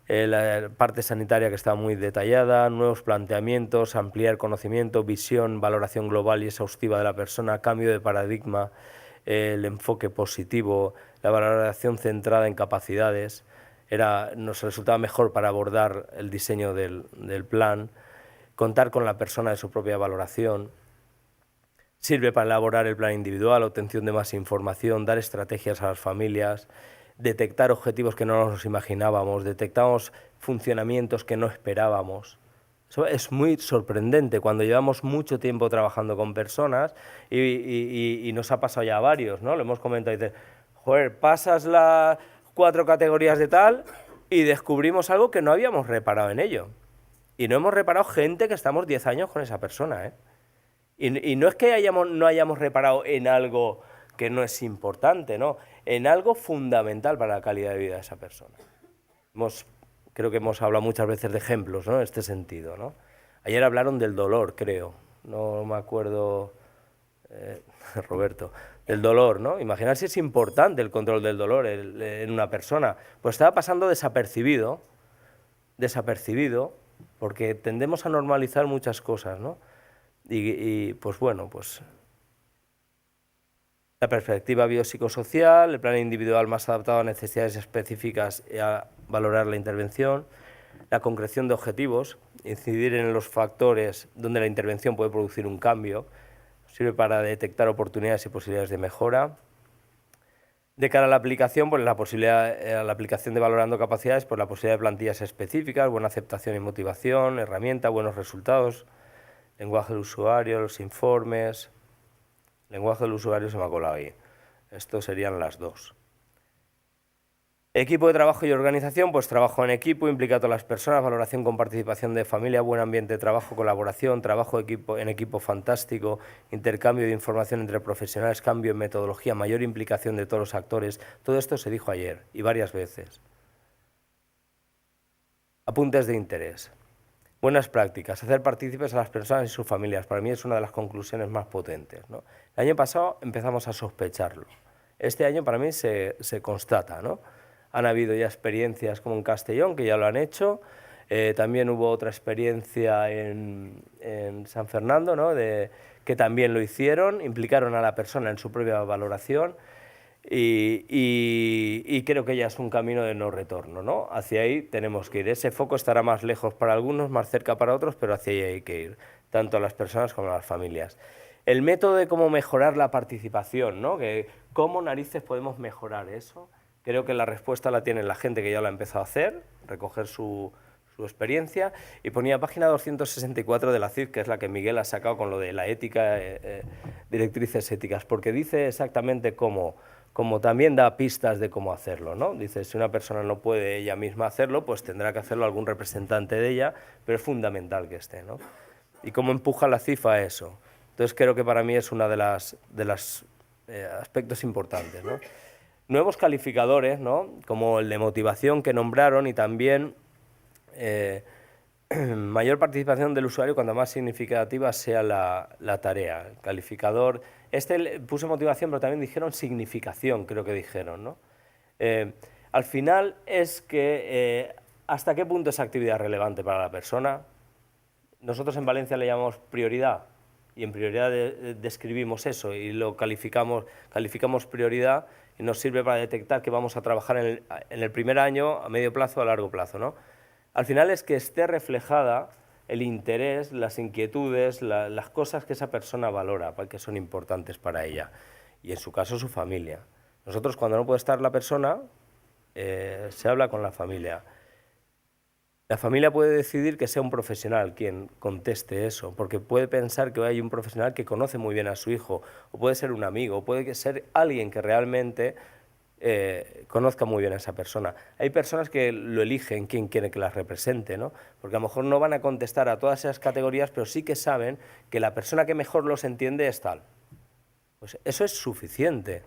La parte sanitaria que está muy detallada, nuevos planteamientos, ampliar conocimiento, visión, valoración global y exhaustiva de la persona, cambio de paradigma, el enfoque positivo, la valoración centrada en capacidades. Nos resultaba mejor para abordar el diseño del plan, contar con la persona de su propia valoración. Sirve para elaborar el plan individual, obtención de más información, dar estrategias a las familias, detectar objetivos que no nos imaginábamos, detectamos funcionamientos que no esperábamos. Eso es muy sorprendente cuando llevamos mucho tiempo trabajando con personas y nos ha pasado ya a varios, ¿no? Lo hemos comentado y dices, joder, pasas las 4 categorías de tal y descubrimos algo que no habíamos reparado en ello. Y no hemos reparado gente que estamos 10 años con esa persona, ¿eh? Y no es que no hayamos reparado en algo que no es importante, ¿no?, en algo fundamental para la calidad de vida de esa persona. Creo que hemos hablado muchas veces de ejemplos, ¿no?, en este sentido, ¿no? Ayer hablaron del dolor, creo, no me acuerdo, Roberto, del dolor, ¿no? Imaginar si es importante el control del dolor en una persona. Pues estaba pasando desapercibido, porque tendemos a normalizar muchas cosas, ¿no? Y pues bueno, pues la perspectiva biopsicosocial, el plan individual más adaptado a necesidades específicas y a valorar la intervención, la concreción de objetivos, incidir en los factores donde la intervención puede producir un cambio, sirve para detectar oportunidades y posibilidades de mejora. De cara a la aplicación, pues la aplicación de valorando capacidades, pues la posibilidad de plantillas específicas, buena aceptación y motivación, herramienta, buenos resultados, lenguaje del usuario, los informes. Lenguaje del usuario se me ha colado ahí. Estos serían las 2. Equipo de trabajo y organización, pues trabajo en equipo, implica a todas las personas, valoración con participación de familia, buen ambiente de trabajo, colaboración, trabajo en equipo fantástico, intercambio de información entre profesionales, cambio en metodología, mayor implicación de todos los actores. Todo esto se dijo ayer y varias veces. Apuntes de interés. Buenas prácticas, hacer partícipes a las personas y sus familias. Para mí es una de las conclusiones más potentes, ¿no? El año pasado empezamos a sospecharlo. Este año para mí se constata, ¿no? Han habido ya experiencias como en Castellón, que ya lo han hecho. También hubo otra experiencia en San Fernando, ¿no?, que también lo hicieron, implicaron a la persona en su propia valoración. Y creo que ya es un camino de no retorno, ¿no? Hacia ahí tenemos que ir. Ese foco estará más lejos para algunos, más cerca para otros, pero hacia ahí hay que ir, tanto a las personas como a las familias. El método de cómo mejorar la participación, ¿no?, que cómo narices podemos mejorar eso, creo que la respuesta la tiene la gente que ya lo ha empezado a hacer, recoger su experiencia, y ponía página 264 de la CIF, que es la que Miguel ha sacado con lo de la ética, directrices éticas, porque dice exactamente cómo también da pistas de cómo hacerlo, ¿no? Dice, si una persona no puede ella misma hacerlo, pues tendrá que hacerlo algún representante de ella, pero es fundamental que esté, ¿no? Y cómo empuja la CIF a eso. Entonces creo que para mí es una de las aspectos importantes, ¿no? Nuevos calificadores, ¿no?, como el de motivación que nombraron, y también mayor participación del usuario cuanto más significativa sea la tarea. El calificador, puse motivación, pero también dijeron significación, creo que dijeron, ¿no? Al final es que hasta qué punto esa actividad es relevante para la persona, nosotros en Valencia le llamamos prioridad, y en prioridad describimos eso y lo calificamos prioridad, y nos sirve para detectar que vamos a trabajar en el primer año, a medio plazo, a largo plazo, ¿no? Al final es que esté reflejada el interés, las inquietudes, las cosas que esa persona valora, que son importantes para ella, y en su caso su familia. Nosotros, cuando no puede estar la persona, se habla con la familia. La familia puede decidir que sea un profesional quien conteste eso, porque puede pensar que hay un profesional que conoce muy bien a su hijo, o puede ser un amigo, o puede ser alguien que realmente conozca muy bien a esa persona. Hay personas que lo eligen quién quiere que las represente, ¿no? Porque a lo mejor no van a contestar a todas esas categorías, pero sí que saben que la persona que mejor los entiende es tal. Pues eso es suficiente.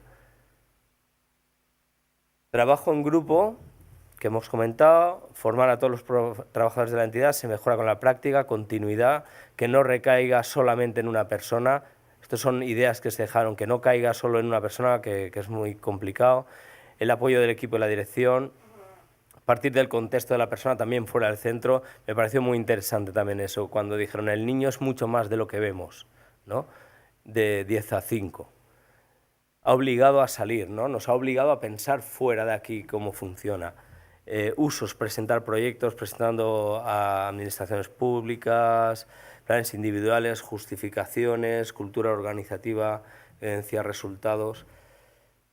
Trabajo en grupo, que hemos comentado, formar a todos los trabajadores de la entidad, se mejora con la práctica, continuidad, que no recaiga solamente en una persona. Estas son ideas que se dejaron, que no caiga solo en una persona, que es muy complicado. El apoyo del equipo y la dirección, partir del contexto de la persona también fuera del centro. Me pareció muy interesante también eso, cuando dijeron el niño es mucho más de lo que vemos, ¿no? De 10 a 5. Ha obligado a salir, ¿no? Nos ha obligado a pensar fuera de aquí cómo funciona. Usos, presentar proyectos, presentando a administraciones públicas, planes individuales, justificaciones, cultura organizativa, evidencia, resultados.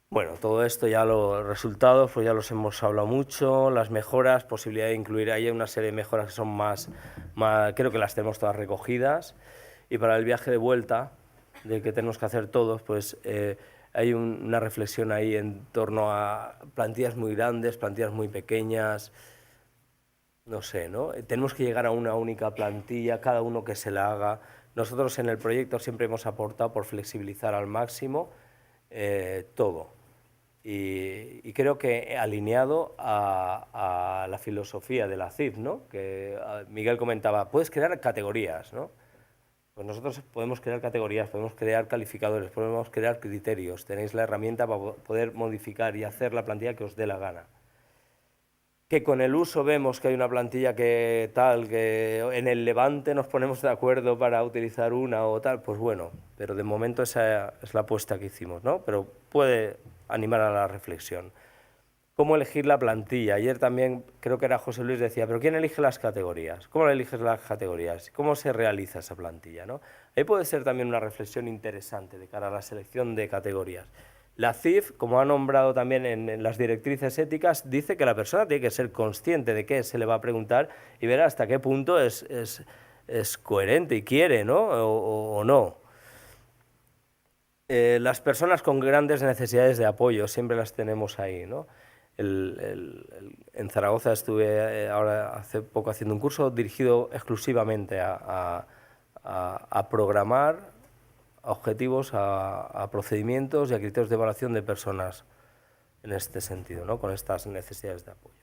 Bueno, todo esto ya los resultados, pues ya los hemos hablado mucho, las mejoras, posibilidad de incluir ahí una serie de mejoras que son más creo que las tenemos todas recogidas. Y para el viaje de vuelta, de que tenemos que hacer todos, pues hay una reflexión ahí en torno a plantillas muy grandes, plantillas muy pequeñas, no sé, ¿no? Tenemos que llegar a una única plantilla, cada uno que se la haga. Nosotros en el proyecto siempre hemos aportado por flexibilizar al máximo todo. Y creo que alineado a la filosofía de la CIF, ¿no? Que Miguel comentaba, puedes crear categorías, ¿no? Pues nosotros podemos crear categorías, podemos crear calificadores, podemos crear criterios. Tenéis la herramienta para poder modificar y hacer la plantilla que os dé la gana. Que con el uso vemos que hay una plantilla que tal, que en el Levante nos ponemos de acuerdo para utilizar una o tal, pues bueno, pero de momento esa es la apuesta que hicimos, ¿no? Pero puede animar a la reflexión. ¿Cómo elegir la plantilla? Ayer también creo que era José Luis, decía, ¿pero quién elige las categorías? ¿Cómo eliges las categorías? ¿Cómo se realiza esa plantilla, ¿no? Ahí puede ser también una reflexión interesante de cara a la selección de categorías. La CIF, como ha nombrado también en las directrices éticas, dice que la persona tiene que ser consciente de qué se le va a preguntar y ver hasta qué punto es coherente y quiere, ¿no? O no. Las personas con grandes necesidades de apoyo, siempre las tenemos ahí, ¿no? En Zaragoza estuve ahora hace poco haciendo un curso dirigido exclusivamente a programar objetivos, a procedimientos y a criterios de evaluación de personas en este sentido, ¿no? Con estas necesidades de apoyo.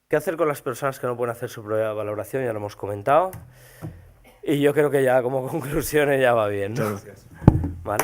¿Qué hacer con las personas que no pueden hacer su propia valoración? Ya lo hemos comentado. Y yo creo que ya como conclusiones ya va bien, ¿no? Muchas gracias. ¿Vale?